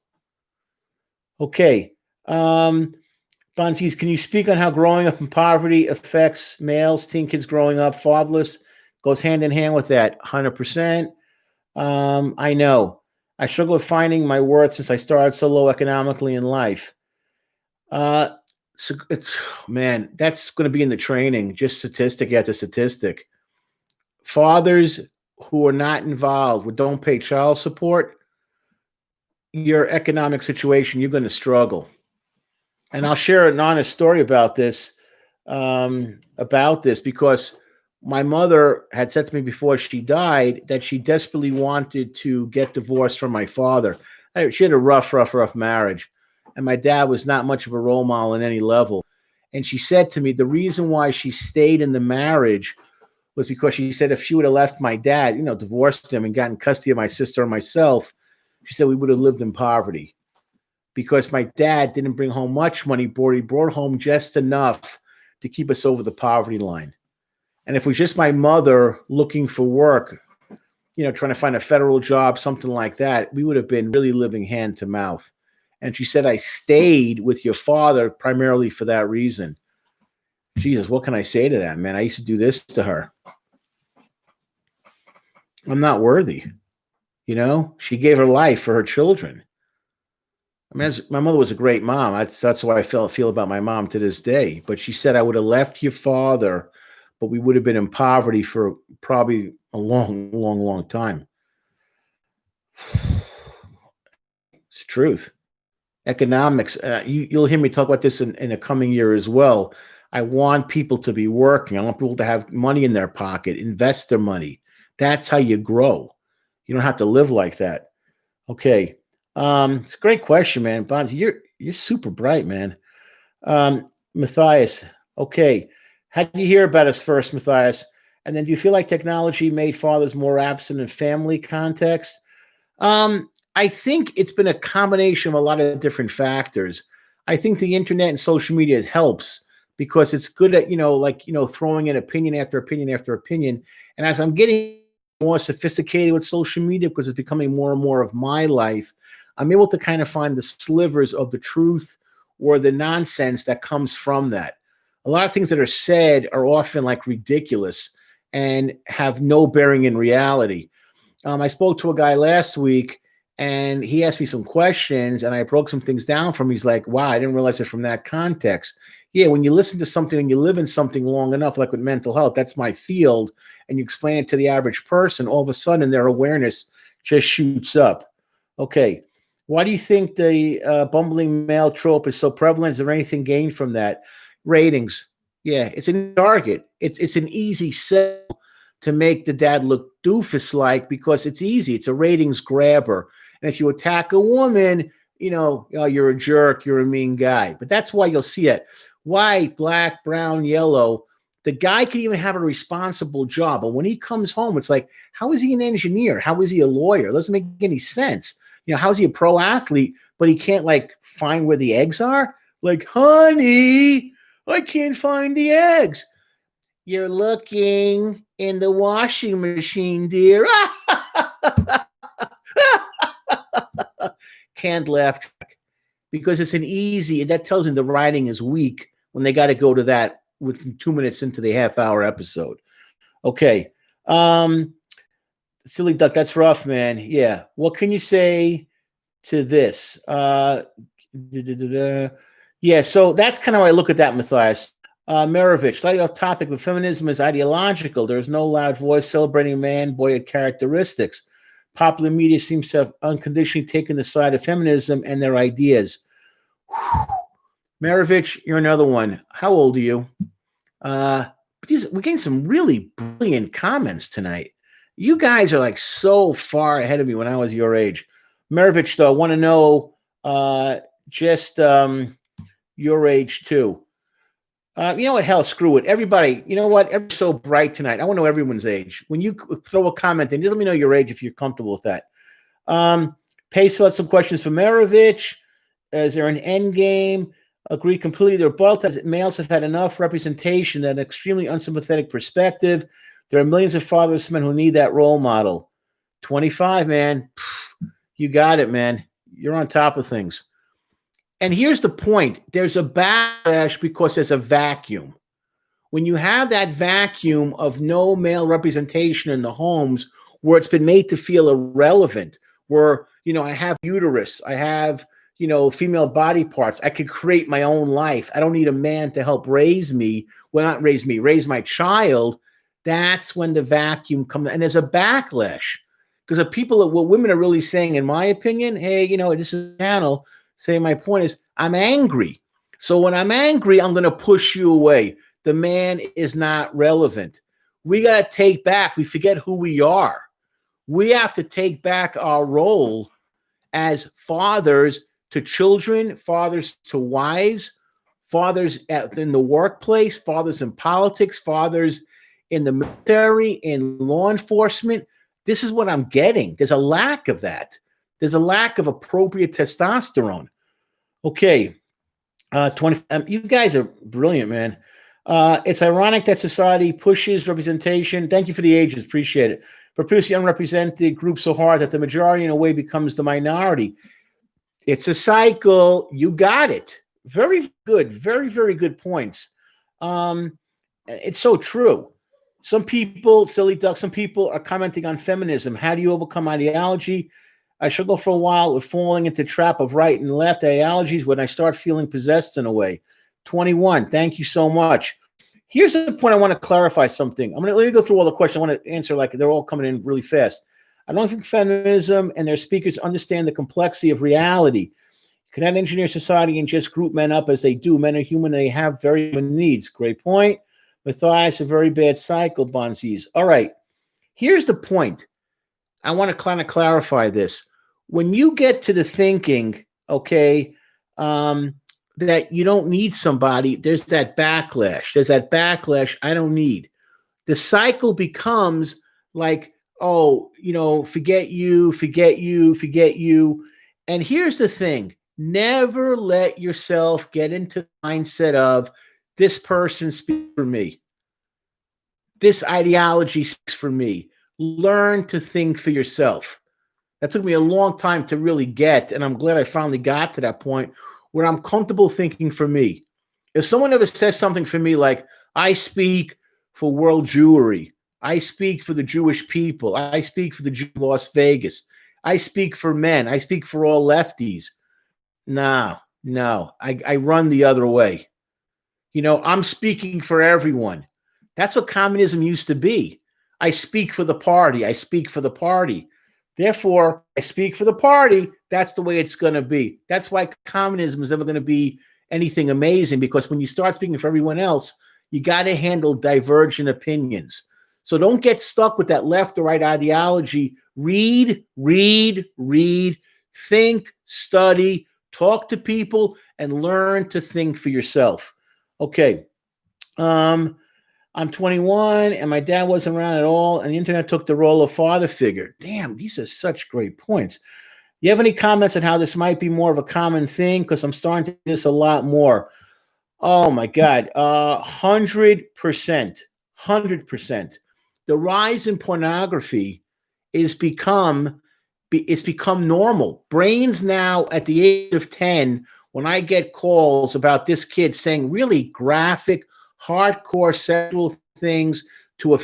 Okay. Bonsis, can you speak on how growing up in poverty affects males, teen kids growing up fatherless? Goes hand in hand with that, 100%. I know. I struggle with finding my worth since I started so low economically in life. So that's going to be in the training, just statistic after statistic. Fathers who are not involved, who don't pay child support, your economic situation, you're going to struggle. And I'll share an honest story about this because my mother had said to me before she died that she desperately wanted to get divorced from my father. She had a rough marriage, and my dad was not much of a role model in any level. And she said to me the reason why she stayed in the marriage was because she said if she would have left my dad, divorced him and gotten custody of my sister and myself, she said we would have lived in poverty because my dad didn't bring home much money, but he brought home just enough to keep us over the poverty line. And if it was just my mother looking for work, trying to find a federal job, something like that, we would have been really living hand to mouth. And she said, I stayed with your father primarily for that reason. Jesus, what can I say to that, man? I used to do this to her. I'm not worthy. She gave her life for her children. I mean, my mother was a great mom. That's how I feel about my mom to this day. But she said I would have left your father, but we would have been in poverty for probably a long, long, long time. It's truth. Economics. You'll hear me talk about this in the coming year as well. I want people to be working. I want people to have money in their pocket, invest their money. That's how you grow. You don't have to live like that. Okay. It's a great question, man. Bonds, you're super bright, man. Matthias. Okay. How did you hear about us first, Matthias? And then do you feel like technology made fathers more absent in family context? I think it's been a combination of a lot of different factors. I think the internet and social media helps because it's good at, throwing in opinion after opinion after opinion. And as I'm getting more sophisticated with social media because it's becoming more and more of my life, I'm able to kind of find the slivers of the truth or the nonsense that comes from that. A lot of things that are said are often like ridiculous and have no bearing in reality. I spoke to a guy last week and he asked me some questions and I broke some things down for him. He's like, wow, I didn't realize it from that context. Yeah, when you listen to something and you live in something long enough, like with mental health, that's my field, and you explain it to the average person, all of a sudden their awareness just shoots up. Okay. Why do you think the bumbling male trope is so prevalent? Is there anything gained from that? Ratings. Yeah, it's a target. It's an easy sell to make the dad look doofus-like because it's easy. It's a ratings grabber. And if you attack a woman, you're a jerk, you're a mean guy. But that's why you'll see it. White, black, brown, yellow. The guy could even have a responsible job. But when he comes home, it's like, how is he an engineer? How is he a lawyer? It doesn't make any sense. How is he a pro athlete, but he can't find where the eggs are? Like, honey, I can't find the eggs. You're looking in the washing machine, dear. Can't laugh because it's an easy, and that tells me the writing is weak when they got to go to that within 2 minutes into the half-hour episode. Okay. Silly duck, that's rough, man. Yeah. What can you say to this? Yeah, so that's kind of how I look at that, Matthias. Maravich, slightly off topic, but feminism is ideological. There is no loud voice celebrating man-boy characteristics. Popular media seems to have unconditionally taken the side of feminism and their ideas. Maravich, you're another one. How old are you? We're getting some really brilliant comments tonight. You guys are so far ahead of me when I was your age. Maravich, though, I want to know just your age, too. You know what? Hell, screw it. Everybody, you know what? Everyone's so bright tonight. I want to know everyone's age. When you throw a comment in, just let me know your age if you're comfortable with that. Pace, let's some questions for Maravich. Is there an end game? Agree completely. They're both as males have had enough representation and an extremely unsympathetic perspective. There are millions of fatherless men who need that role model. 25, man. You got it, man. You're on top of things. And here's the point. There's a backlash because there's a vacuum. When you have that vacuum of no male representation in the homes where it's been made to feel irrelevant, where, I have uterus, I have, female body parts, I could create my own life. I don't need a man to help raise me. Well, not raise me, raise my child. That's when the vacuum comes. And there's a backlash Because the people, what women are really saying, in my opinion, hey, this is a channel saying my point is I'm angry. So when I'm angry, I'm going to push you away. The man is not relevant. We got to take back. We forget who we are. We have to take back our role as fathers to children, fathers to wives, fathers in the workplace, fathers in politics, fathers in the military, in law enforcement. This is what I'm getting. There's a lack of that. There's a lack of appropriate testosterone. Okay. 20. You guys are brilliant, man. It's ironic that society pushes representation. Thank you for the ages. Appreciate it. For push the unrepresented group so hard that the majority in a way becomes the minority. It's a cycle. You got it. Very good. Very, very good points. It's so true. Some people, silly duck, some people are commenting on feminism. How do you overcome ideology? I struggle for a while with falling into the trap of right and left ideologies when I start feeling possessed in a way. 21. Thank you so much. Here's the point. I want to clarify something. Let me go through all the questions. I want to answer like they're all coming in really fast. I don't think feminism and their speakers understand the complexity of reality. You cannot engineer society and just group men up as they do. Men are human and they have very human needs. Great point. Matthias, a very bad cycle, Bonzis. All right. Here's the point. I want to kind of clarify this. When you get to the thinking, okay, that you don't need somebody, there's that backlash. There's that backlash I don't need. The cycle becomes like, oh, forget you, forget you, forget you. And here's the thing. Never let yourself get into the mindset of this person speaks for me. This ideology speaks for me. Learn to think for yourself. That took me a long time to really get, and I'm glad I finally got to that point where I'm comfortable thinking for me. If someone ever says something for me like, I speak for world Jewry, I speak for the Jewish people, I speak for the Jew of Las Vegas, I speak for men, I speak for all lefties. No, I run the other way. I'm speaking for everyone. That's what communism used to be. I speak for the party. I speak for the party. Therefore, I speak for the party. That's the way it's going to be. That's why communism is never going to be anything amazing, because when you start speaking for everyone else, you got to handle divergent opinions. So don't get stuck with that left or right ideology. Read, think, study, talk to people, and learn to think for yourself. Okay. I'm 21 and my dad wasn't around at all, and the internet took the role of father figure. Damn, these are such great points. You have any comments on how this might be more of a common thing? Because I'm starting to do this a lot more. Oh my God, 100%. The rise in pornography it's become normal. Brains now at the age of 10, when I get calls about this kid saying really graphic, hardcore sexual things to a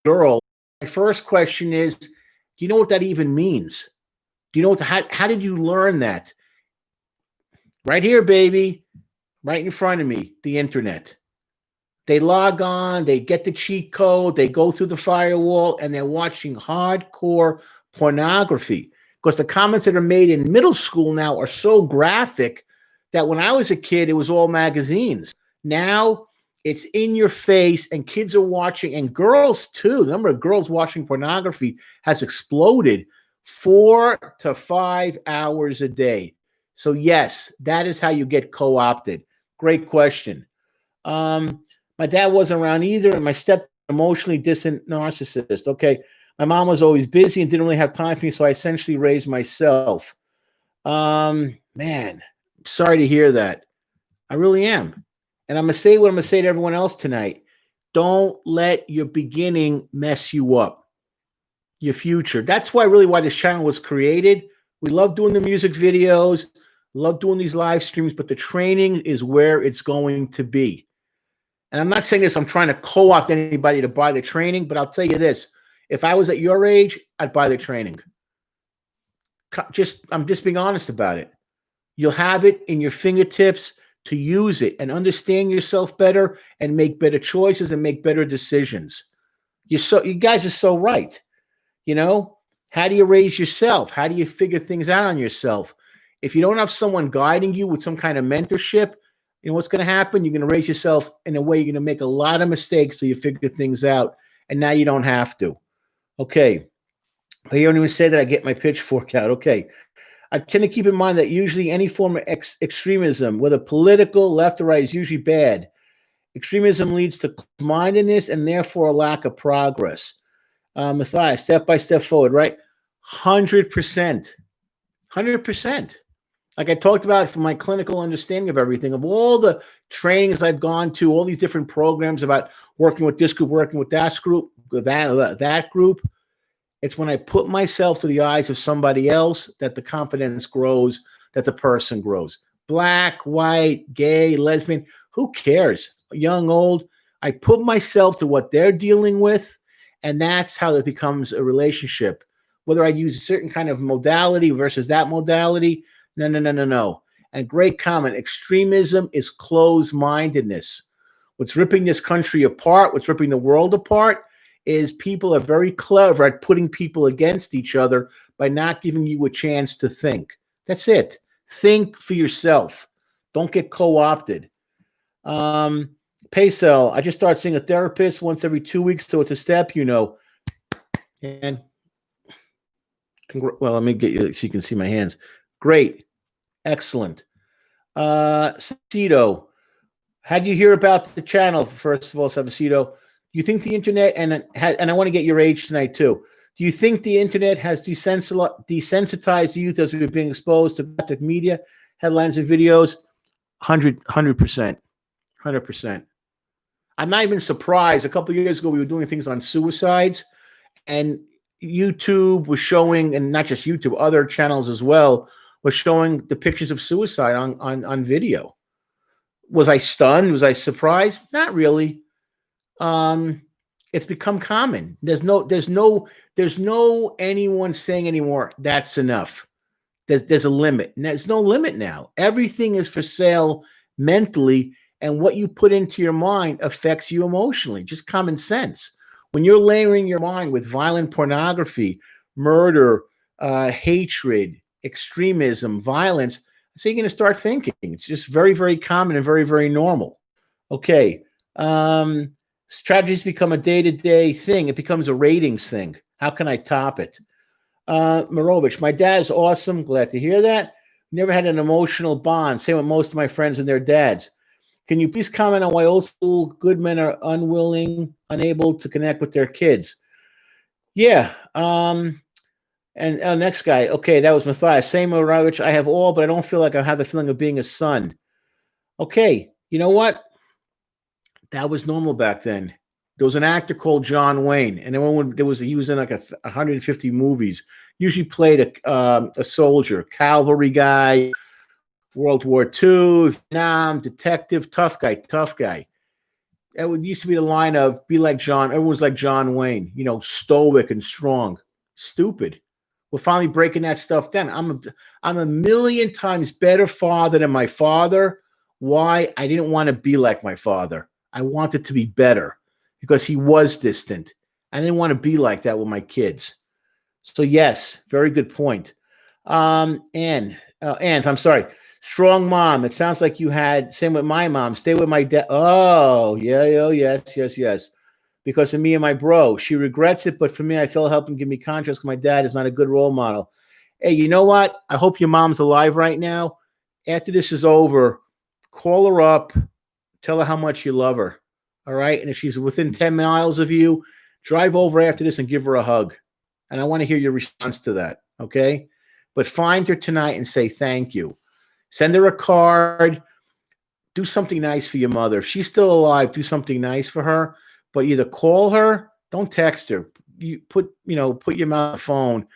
girl, my first question is, do you know what that even means? Do you know how did you learn that? Right here, baby, right in front of me, the internet. They log on, they get the cheat code, they go through the firewall, and they're watching hardcore pornography. Because the comments that are made in middle school now are so graphic that when I was a kid, it was all magazines. Now it's in your face, and kids are watching, and girls too. The number of girls watching pornography has exploded 4 to 5 hours a day. So yes, that is how you get co-opted. Great question. My dad wasn't around either, and my step emotionally distant narcissist. Okay, my mom was always busy and didn't really have time for me, so I essentially raised myself. Man, sorry to hear that. I really am. And I'm going to say what I'm going to say to everyone else tonight. Don't let your beginning mess you up. Your future. That's why this channel was created. We love doing the music videos, love doing these live streams, but the training is where it's going to be. And I'm not saying this, I'm trying to co-opt anybody to buy the training, but I'll tell you this. If I was at your age, I'd buy the training. I'm just being honest about it. You'll have it in your fingertips to use it and understand yourself better and make better choices and make better decisions. You guys are so right. How do you raise yourself? How do you figure things out on yourself? If you don't have someone guiding you with some kind of mentorship, you know what's going to happen? You're going to raise yourself in a way you're going to make a lot of mistakes so you figure things out, and now you don't have to. Okay. I don't even say that I get my pitchfork out. Okay. I tend to keep in mind that usually any form of extremism, whether political, left or right, is usually bad. Extremism leads to mindedness and therefore a lack of progress. Matthias, step by step forward, right? 100%. 100%. Like I talked about from my clinical understanding of everything, of all the trainings I've gone to, all these different programs about working with this group, working with that group, that group. It's when I put myself to the eyes of somebody else that the confidence grows, that the person grows. Black, white, gay, lesbian, who cares? Young, old. I put myself to what they're dealing with, and that's how it becomes a relationship. Whether I use a certain kind of modality versus that modality, no. And great comment, extremism is closed-mindedness. What's ripping this country apart, what's ripping the world apart, is people are very clever at putting people against each other by not giving you a chance to think. That's it. Think for yourself. Don't get co-opted. Paysell, I just started seeing a therapist once every 2 weeks, so it's a step, you know. And well, let me get you so you can see my hands. Great. Excellent. Cito, how do you hear about the channel? First of all, Savacito, do you think the internet, and I want to get your age tonight too, do you think the internet has desensitized youth as we're being exposed to graphic media, headlines, and videos? 100%. 100%. I'm not even surprised. A couple of years ago, we were doing things on suicides, and YouTube was showing, and not just YouTube, other channels as well, was showing the pictures of suicide on video. Was I stunned? Was I surprised? Not really. It's become common. There's no anyone saying anymore, that's enough. There's a limit. There's no limit now. Everything is for sale mentally, and what you put into your mind affects you emotionally. Just common sense. When you're layering your mind with violent pornography, murder, hatred, extremism, violence, so you're going to start thinking. It's just very, very common and very, very normal. Okay. Strategies become a day-to-day thing. It becomes a ratings thing. How can I top it? Morovich, my dad's awesome. Glad to hear that. Never had an emotional bond. Same with most of my friends and their dads. Can you please comment on why old school good men are unable to connect with their kids? Yeah. And next guy. Okay, that was Matthias. Same Morovich. I have all, but I don't feel like I have the feeling of being a son. Okay, you know what? That was normal back then. There was an actor called John Wayne, and he was in like 150 movies. Usually played a soldier, cavalry guy, World War II, Vietnam, detective, tough guy. It used to be the line of be like John. Everyone's like John Wayne, you know, stoic and strong. Stupid. We're finally breaking that stuff down. I'm a million times better father than my father. Why? I didn't want to be like my father. I wanted to be better because he was distant. I didn't want to be like that with my kids. So yes, very good point. And I'm sorry. Strong mom. It sounds like you had, same with my mom. Stay with my dad. Oh, yeah. Oh, yes. Because of me and my bro. She regrets it, but for me, I felt helping give me contrast because my dad is not a good role model. Hey, you know what? I hope your mom's alive right now. After this is over, call her up. Tell her how much you love her. All right? And if she's within 10 miles of you, drive over after this and give her a hug. And I want to hear your response to that. Okay? But find her tonight and say thank you. Send her a card. Do something nice for your mother. If she's still alive, do something nice for her. But either call her, don't text her. You put your mouth on the phone,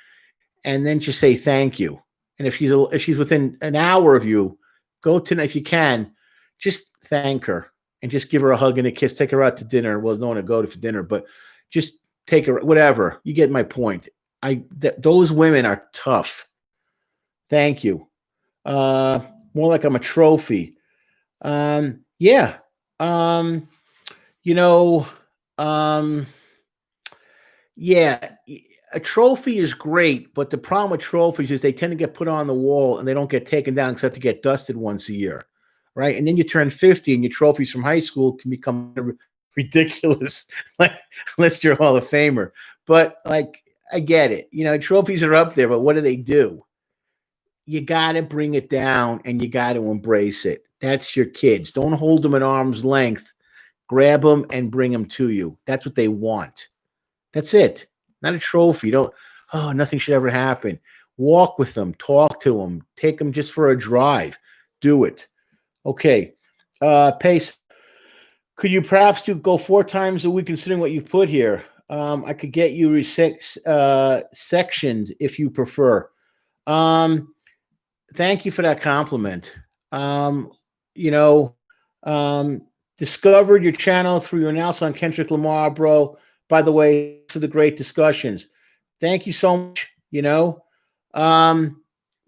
and then just say thank you. And if she's within an hour of you, go to, if you can, just thank her and just give her a hug and a kiss. Take her out to dinner. Well, no one to go to for dinner, but just take her, whatever. You get my point. Those women are tough. Thank you. More like I'm a trophy. Yeah. Yeah, a trophy is great, but the problem with trophies is they tend to get put on the wall and they don't get taken down except to get dusted once a year, right? And then you turn 50 and your trophies from high school can become ridiculous, like unless you're a Hall of Famer. But like, I get it. Trophies are up there, but what do they do? You got to bring it down and you got to embrace it. That's your kids. Don't hold them at arm's length. Grab them and bring them to you. That's what they want. That's it. Not a trophy. Don't, oh, nothing should ever happen. Walk with them, talk to them, take them just for a drive. Do it. Okay. Pace. Could you perhaps go 4 times a week considering what you put here? I could get you sectioned if you prefer. Thank you for that compliment. You know, discovered your channel through your analysis on Kendrick Lamar, bro. By the way, for the great discussions. Thank you so much.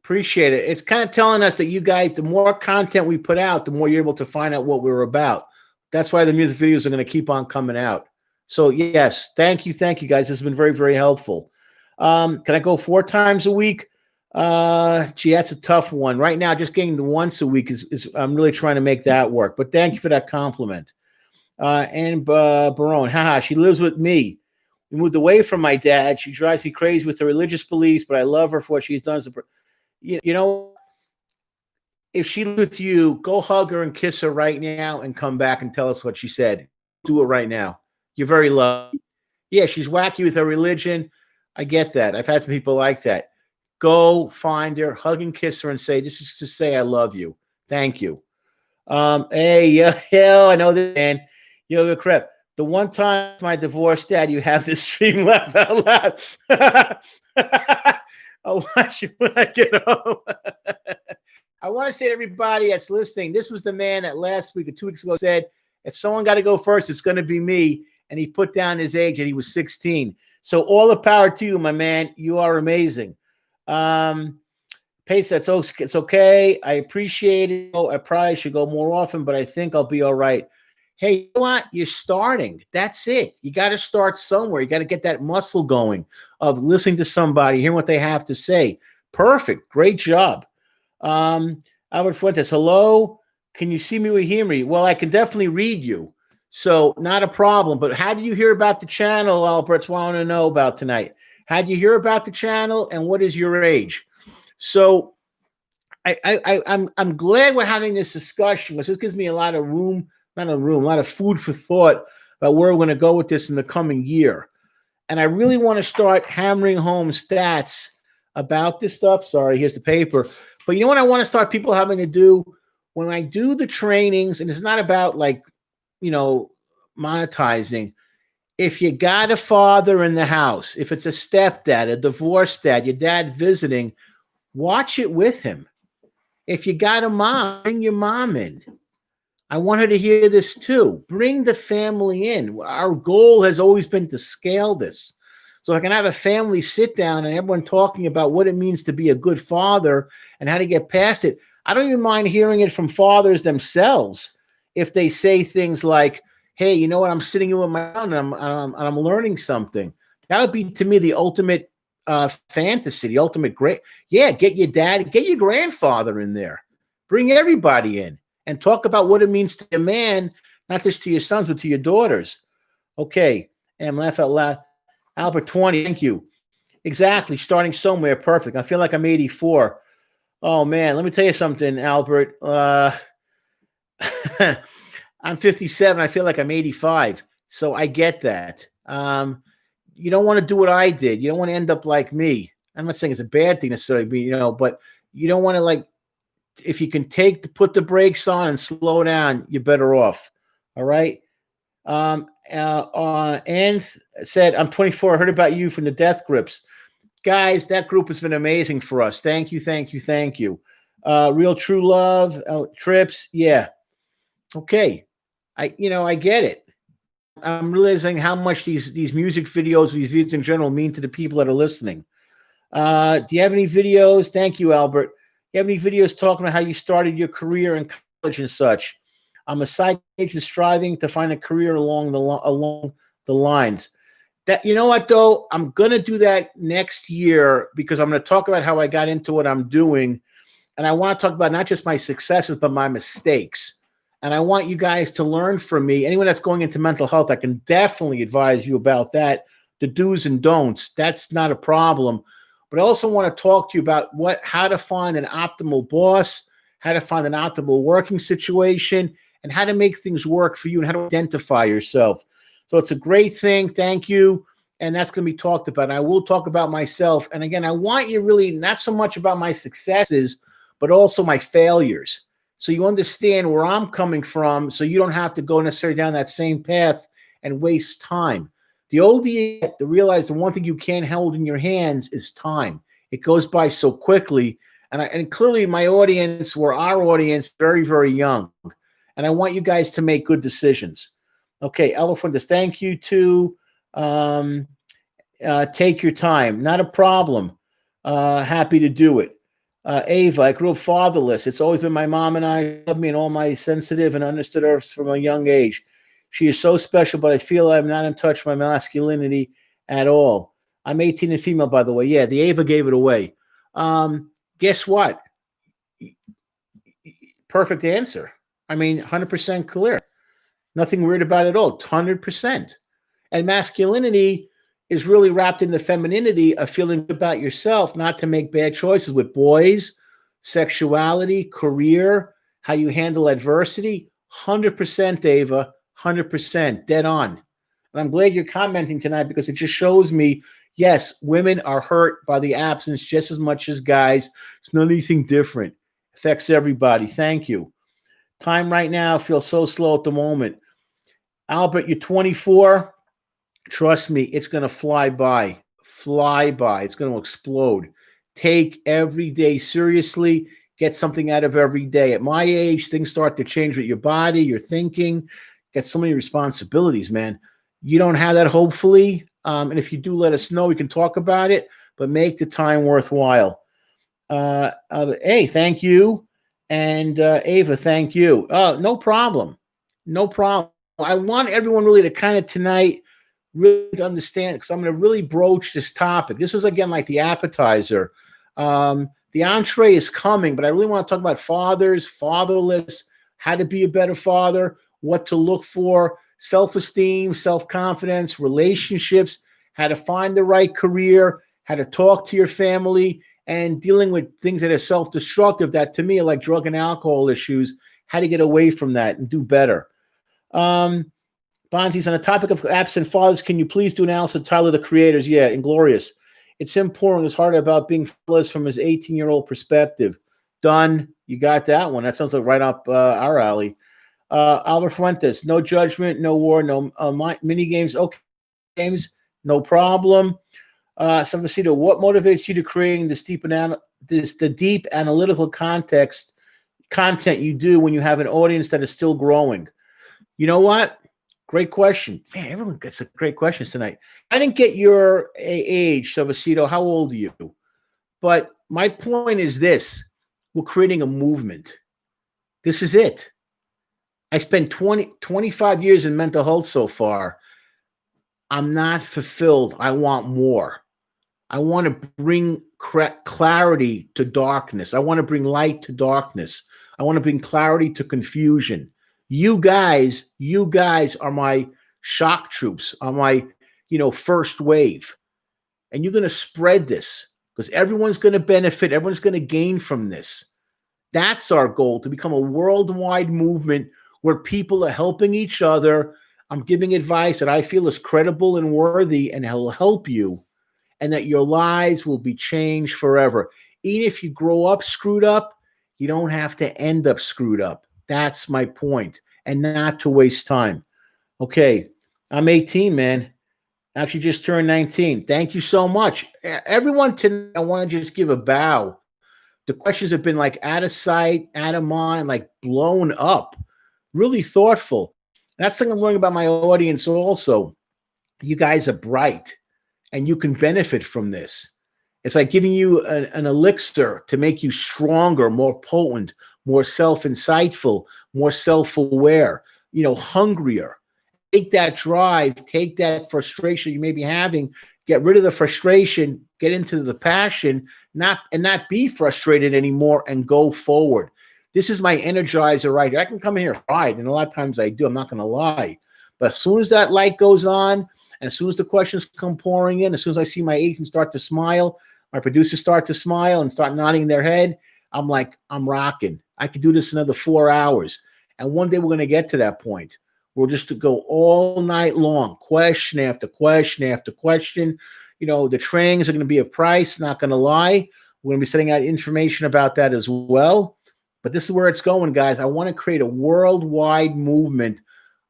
Appreciate it. It's kind of telling us that you guys, the more content we put out, the more you're able to find out what we're about. That's why the music videos are going to keep on coming out. So yes, thank you guys. This has been very, very helpful. Can I go 4 times a week? Gee, that's a tough one. Right now, just getting the once a week is I'm really trying to make that work. But thank you for that compliment. And Barone, haha, she lives with me. We moved away from my dad. She drives me crazy with her religious beliefs, but I love her for what she's done. If she lives with you, go hug her and kiss her right now and come back and tell us what she said. Do it right now. You're very lucky. Yeah, she's wacky with her religion. I get that. I've had some people like that. Go find her, hug and kiss her and say, this is to say I love you. Thank you. Hey, yeah, I know that, man. Yoga crap. The one time my divorced dad, you have this stream laugh out loud. I'll watch it when I get home. I want to say to everybody that's listening, this was the man that last week or 2 weeks ago said, if someone got to go first, it's going to be me. And he put down his age and he was 16. So all the power to you, my man. You are amazing. Pace, it's okay. I appreciate it. Oh, I probably should go more often, but I think I'll be all right. Hey, you know what? You're starting. That's it. You got to start somewhere. You got to get that muscle going of listening to somebody, hearing what they have to say. Perfect. Great job. Albert Fuentes, hello. Can you see me or hear me? Well, I can definitely read you. So not a problem. But how did you hear about the channel, Albert? That's what I want to know about tonight. How did you hear about the channel and what is your age? So I'm glad we're having this discussion because this gives me a lot of a lot of food for thought about where we're going to go with this in the coming year. And I really want to start hammering home stats about this stuff. Sorry, here's the paper. But you know what I want to start people having to do when I do the trainings, and it's not about monetizing. If you got a father in the house, if it's a stepdad, a divorced dad, your dad visiting, watch it with him. If you got a mom, bring your mom in. I want her to hear this too. Bring the family in. Our goal has always been to scale this. So I can have a family sit down and everyone talking about what it means to be a good father and how to get past it. I don't even mind hearing it from fathers themselves if they say things like, hey, you know what? I'm sitting here with my son and I'm learning something. That would be, to me, the ultimate fantasy, the ultimate great. Yeah, get your dad, get your grandfather in there. Bring everybody in and talk about what it means to a man, not just to your sons, but to your daughters. Okay, and laugh out loud. Albert 20, thank you. Exactly, starting somewhere, perfect. I feel like I'm 84. Oh, man, let me tell you something, Albert. I'm 57. I feel like I'm 85. So I get that. You don't want to do what I did. You don't want to end up like me. I'm not saying it's a bad thing necessarily, but you don't want to if you can put the brakes on and slow down, you're better off. All right. And said, I'm 24. I heard about you from the Death Grips. Guys, that group has been amazing for us. Thank you. Real True Love, Trips. Yeah. Okay. I get it. I'm realizing how much these music videos, these videos in general mean to the people that are listening. Do you have any videos? Thank you, Albert. Do you have any videos talking about how you started your career in college and such? I'm a side agent striving to find a career along the lines. That, you know what though, I'm gonna do that next year because I'm gonna talk about how I got into what I'm doing, and I want to talk about not just my successes but my mistakes. And I want you guys to learn from me. Anyone that's going into mental health, I can definitely advise you about that, the do's and don'ts. That's not a problem. But I also want to talk to you about how to find an optimal boss, how to find an optimal working situation, and how to make things work for you and how to identify yourself. So it's a great thing. Thank you. And that's going to be talked about. And I will talk about myself. And again, I want you really not so much about my successes, but also my failures. So you understand where I'm coming from, so you don't have to go necessarily down that same path and waste time. The older you get, to realize the one thing you can't hold in your hands is time. It goes by so quickly. And clearly my audience, our audience, very, very young. And I want you guys to make good decisions. Okay, Elephant, thank you to take your time. Not a problem. Happy to do it. Ava, I grew up fatherless. It's always been my mom and I love me and all my sensitive and understood her from a young age. She is so special, but I feel I'm not in touch with my masculinity at all. I'm 18 and female, by the way. Yeah, the Ava gave it away. Guess what? Perfect answer. I mean, 100% clear. Nothing weird about it at all. 100%. And masculinity is really wrapped in the femininity of feeling good about yourself, not to make bad choices with boys, sexuality, career, how you handle adversity. 100%, Ava. 100%. Dead on. And I'm glad you're commenting tonight because it just shows me, yes, women are hurt by the absence just as much as guys. It's not anything different. Affects everybody. Thank you. Time right now feels so slow at the moment. Albert, you're 24. Trust me, it's going to fly by. Fly by. It's going to explode. Take every day seriously. Get something out of every day. At my age, things start to change with your body, your thinking. Get so many responsibilities, man. You don't have that, hopefully. And if you do, let us know. We can talk about it, but make the time worthwhile. Hey, thank you. And Ava, thank you. No problem. No problem. I want everyone really to kind of tonight really understand, because I'm going to really broach this topic. This was, again, like the appetizer. The entree is coming, but I really want to talk about fathers, fatherless, how to be a better father, what to look for, self-esteem, self-confidence, relationships, how to find the right career, how to talk to your family, and dealing with things that are self-destructive that, to me, are like drug and alcohol issues, how to get away from that and do better. Bonzi's, on the topic of absent fathers, can you please do analysis of Tyler, the Creators? Yeah, Inglorious. It's him pouring his heart about being fatherless from his 18-year-old perspective. Done. You got that one. That sounds like right up our alley. Albert Fuentes, no judgment, no war, no mini games. Okay, games, no problem. Salvacito, what motivates you to creating this the deep analytical content you do when you have an audience that is still growing? You know what? Great question. Man, everyone gets a great questions tonight. I didn't get your age, Salvacito. How old are you? But my point is this. We're creating a movement. This is it. I spent 25 years in mental health so far. I'm not fulfilled. I want more. I want to bring clarity to darkness. I want to bring light to darkness. I want to bring clarity to confusion. You guys are my shock troops, are my, first wave. And you're going to spread this because everyone's going to benefit. Everyone's going to gain from this. That's our goal, to become a worldwide movement where people are helping each other. I'm giving advice that I feel is credible and worthy and will help you, and that your lives will be changed forever. Even if you grow up screwed up, you don't have to end up screwed up. That's my point, and not to waste time. Okay, I'm 18, man. Actually just turned 19. Thank you so much. Everyone tonight, I want to just give a bow. The questions have been like out of sight, out of mind, like blown up. Really thoughtful. That's something I'm learning about my audience also. You guys are bright, and you can benefit from this. It's like giving you an elixir to make you stronger, more potent, more self-insightful, more self-aware, hungrier. take that drive, take that frustration you may be having, get rid of the frustration, get into the passion, not be frustrated anymore, and go forward. This is my energizer right here. I can come in here and ride, and a lot of times I do. I'm not going to lie. But as soon as that light goes on, and as soon as the questions come pouring in, as soon as I see my agents start to smile, my producers start to smile and start nodding their head, I'm like, I'm rocking. I could do this another 4 hours. And one day we're going to get to that point. We'll just go all night long, question after question after question. You know, the trainings are going to be a price, not going to lie. We're going to be sending out information about that as well. But this is where it's going, guys. I want to create a worldwide movement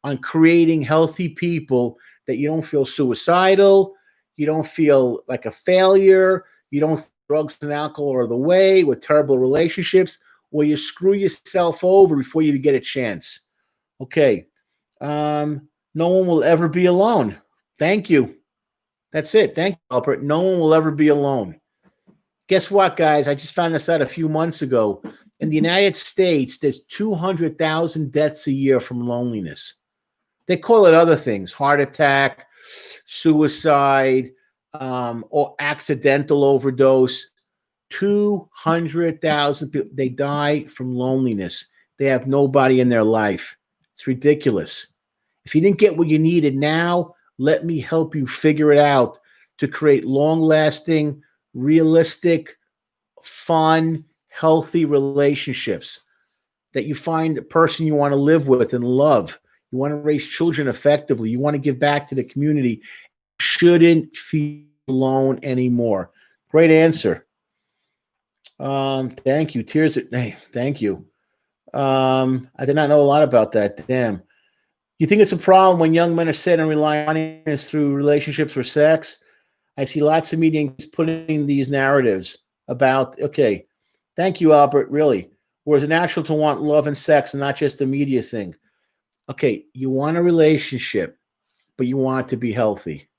on creating healthy people that you don't feel suicidal, you don't feel like a failure, you don't think drugs and alcohol are the way, with terrible relationships, or you screw yourself over before you get a chance. Okay. No one will ever be alone. Thank you. That's it. Thank you, Albert. No one will ever be alone. Guess what, guys? I just found this out a few months ago. In the United States, there's 200,000 deaths a year from loneliness. They call it other things, heart attack, suicide, or accidental overdose. 200,000 people, they die from loneliness. They have nobody in their life. It's ridiculous. If you didn't get what you needed now, let me help you figure it out to create long-lasting, realistic, fun, healthy relationships that you find the person you want to live with and love. You want to raise children effectively. You want to give back to the community. You shouldn't feel alone anymore. Great answer. Thank you. Tears. Hey, thank you. I did not know a lot about that. Damn. You think it's a problem when young men are set and rely on it through relationships or sex? I see lots of media putting these narratives about, okay, thank you, Albert, really. Or is it natural to want love and sex and not just a media thing? Okay, you want a relationship, but you want it to be healthy.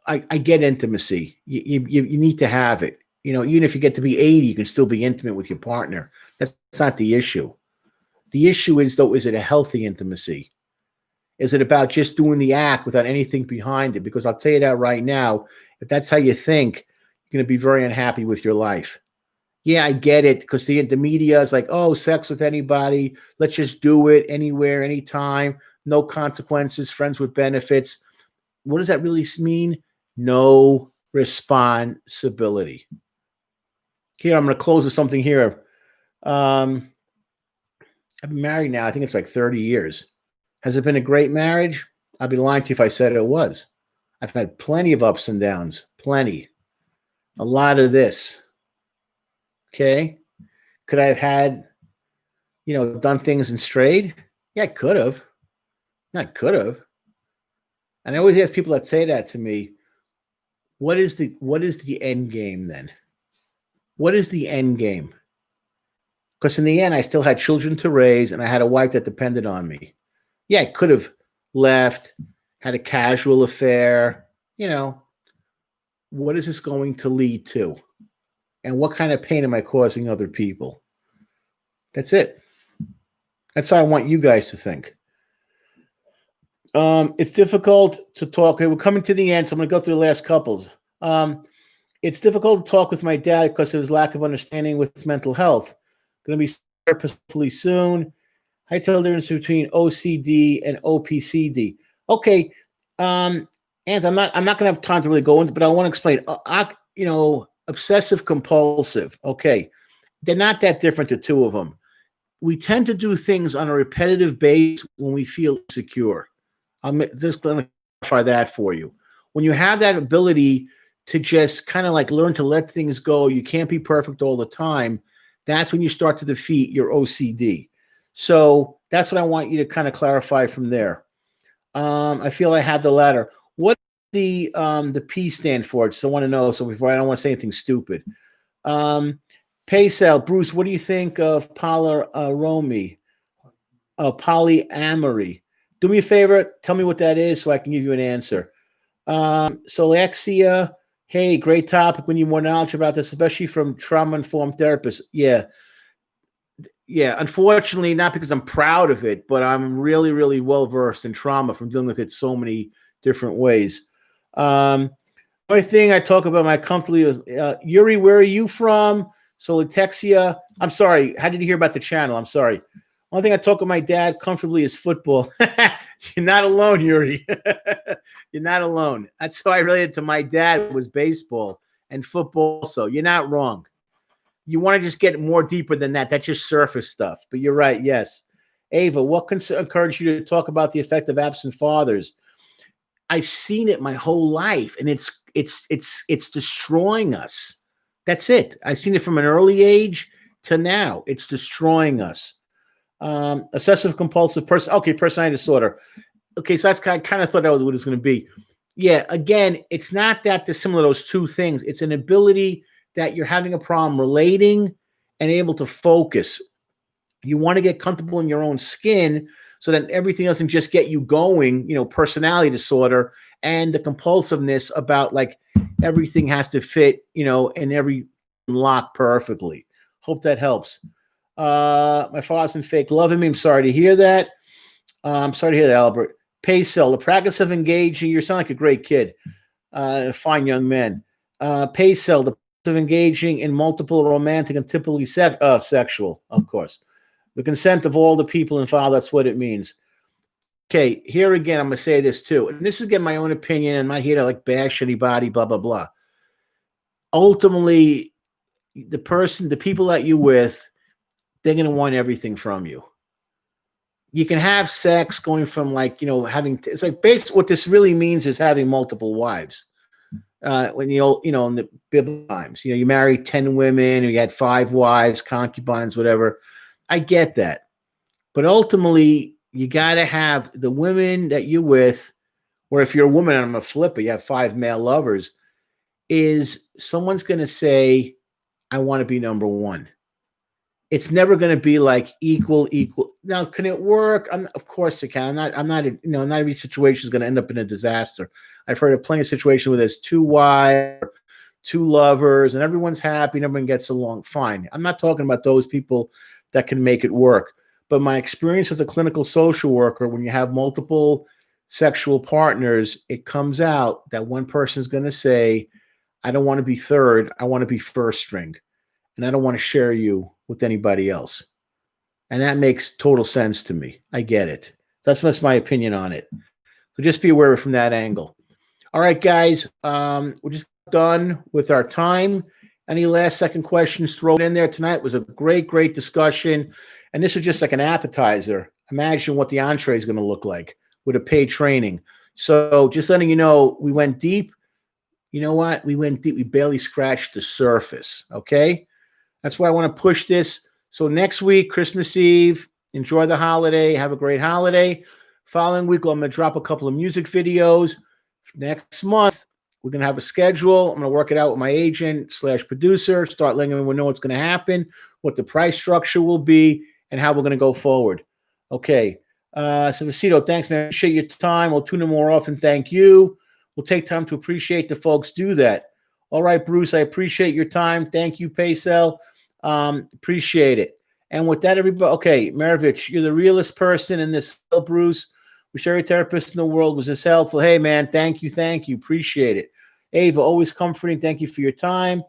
I get intimacy. You need to have it. You know, even if you get to be 80, you can still be intimate with your partner. That's not the issue. The issue is, though, is it a healthy intimacy? Is it about just doing the act without anything behind it? Because I'll tell you that right now, if that's how you think, you're going to be very unhappy with your life. Yeah, I get it, because the media is like, oh, sex with anybody. Let's just do it anywhere, anytime. No consequences, friends with benefits. What does that really mean? No responsibility. Here, I'm going to close with something here. I've been married now, I think it's like 30 years. Has it been a great marriage? I'd be lying to you if I said it was. I've had plenty of ups and downs, plenty. A lot of this. Okay? Could I have had, done things and strayed? Yeah, I could have. I could have. And I always ask people that say that to me, what is the end game then? What is the end game? Because in the end, I still had children to raise, and I had a wife that depended on me. Yeah, I could have left, had a casual affair. What is this going to lead to? And what kind of pain am I causing other people? That's it. That's how I want you guys to think. It's difficult to talk. Okay, we're coming to the end, so I'm going to go through the last couples. It's difficult to talk with my dad because of his lack of understanding with mental health. Going to be purposefully soon. I tell the difference between OCD and OPCD. Okay, and I'm not going to have time to really go into, but I want to explain. Obsessive compulsive. Okay, they're not that different, the two of them. We tend to do things on a repetitive basis when we feel secure. I'm just going to clarify that for you. When you have that ability to just kind of like learn to let things go, you can't be perfect all the time. That's when you start to defeat your OCD. So that's what I want you to kind of clarify from there. I feel I had the latter. What does the P stand for? Just I want to know. So before, I don't want to say anything stupid. Paysel, Bruce, what do you think of polyamory? Polyamory. Do me a favor. Tell me what that is so I can give you an answer. So Alexia, hey, great topic. We need more knowledge about this, especially from trauma-informed therapists. Yeah. yeah, unfortunately, not because I'm proud of it, but I'm really, really well versed in trauma from dealing with it so many different ways. Only thing I talk about my comfortably is Yuri, where are you from? Solitexia. I'm sorry. How did you hear about the channel? I'm sorry. Only thing I talk with my dad comfortably is football. You're not alone, Yuri. You're not alone. That's how I related to my dad was baseball and football. So you're not wrong. You want to just get more deeper than that. That's just surface stuff. But you're right. Yes. Ava, what can encourage you to talk about the effect of absent fathers? I've seen it my whole life, and it's destroying us. That's it. I've seen it from an early age to now. It's destroying us. Obsessive compulsive person. Okay, personality disorder. Okay, so that's kind of thought that was what it's going to be. Yeah, again, it's not that dissimilar, those two things. It's an ability that you're having a problem relating and able to focus. You want to get comfortable in your own skin so that everything doesn't just get you going, personality disorder and the compulsiveness about like everything has to fit, and every lock perfectly. Hope that helps. My father's in fake loving me. I'm sorry to hear that. I'm sorry to hear that, Albert. Paysell, the practice of engaging. You sound like a great kid, a fine young man. Paysell, the practice of engaging in multiple romantic and typically sexual, of course. The consent of all the people involved, that's what it means. Okay, here again, I'm going to say this too. And this is, again, my own opinion. I'm not here to like bash anybody, blah, blah, blah. Ultimately, the people that you're with, they're going to want everything from you. You can have sex going from like, it's like basically what this really means is having multiple wives. When in the biblical times, you married 10 women, or you had 5 wives, concubines, whatever. I get that. But ultimately, you got to have the women that you're with, or if you're a woman and I'm a flipper, you have 5 male lovers, is someone's going to say, I want to be number one. It's never going to be like equal. Now, can it work? Of course it can. I'm not, not every situation is going to end up in a disaster. I've heard of plenty of situations where there's 2 wives, 2 lovers, and everyone's happy and everyone gets along fine. I'm not talking about those people that can make it work. But my experience as a clinical social worker, when you have multiple sexual partners, it comes out that one person is going to say, I don't want to be third. I want to be first string. And I don't want to share you with anybody else. And that makes total sense to me. I get it. That's just my opinion on it. So just be aware from that angle. All right, guys, we're just done with our time. Any last second questions thrown in there tonight? It was a great, great discussion. And this is just like an appetizer. Imagine what the entree is going to look like with a paid training. So just letting you know, we went deep. You know what? We went deep. We barely scratched the surface. Okay? That's why I want to push this. So next week, Christmas Eve, enjoy the holiday. Have a great holiday. Following week, I'm going to drop a couple of music videos. Next month, we're going to have a schedule. I'm going to work it out with my agent / producer, start letting everyone know what's going to happen, what the price structure will be, and how we're going to go forward. Okay. So Vasito, thanks, man. Appreciate your time. We'll tune in more often. Thank you. We'll take time to appreciate the folks do that. All right, Bruce, I appreciate your time. Thank you, Paysell. Appreciate it. And with that, everybody, okay, Maravich, you're the realest person in this field, Bruce. Wish every therapist in the world was this helpful. Hey, man, thank you. Appreciate it. Ava, always comforting. Thank you for your time.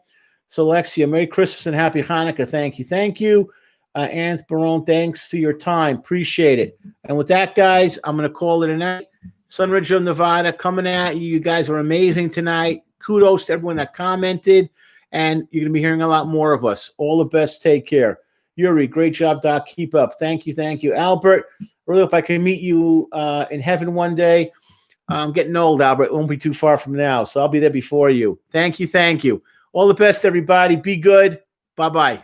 So, Alexia, Merry Christmas and Happy Hanukkah. Thank you. Anth Barone, thanks for your time. Appreciate it. And with that, guys, I'm going to call it a night. SUNRIDGE of Nevada coming at you. You guys were amazing tonight. Kudos to everyone that commented. And you're going to be hearing a lot more of us. All the best. Take care. Yuri, great job, Doc. Keep up. Thank you. Albert, really hope I can meet you in heaven one day. I'm getting old, Albert. It won't be too far from now, so I'll be there before you. Thank you. All the best, everybody. Be good. Bye-bye.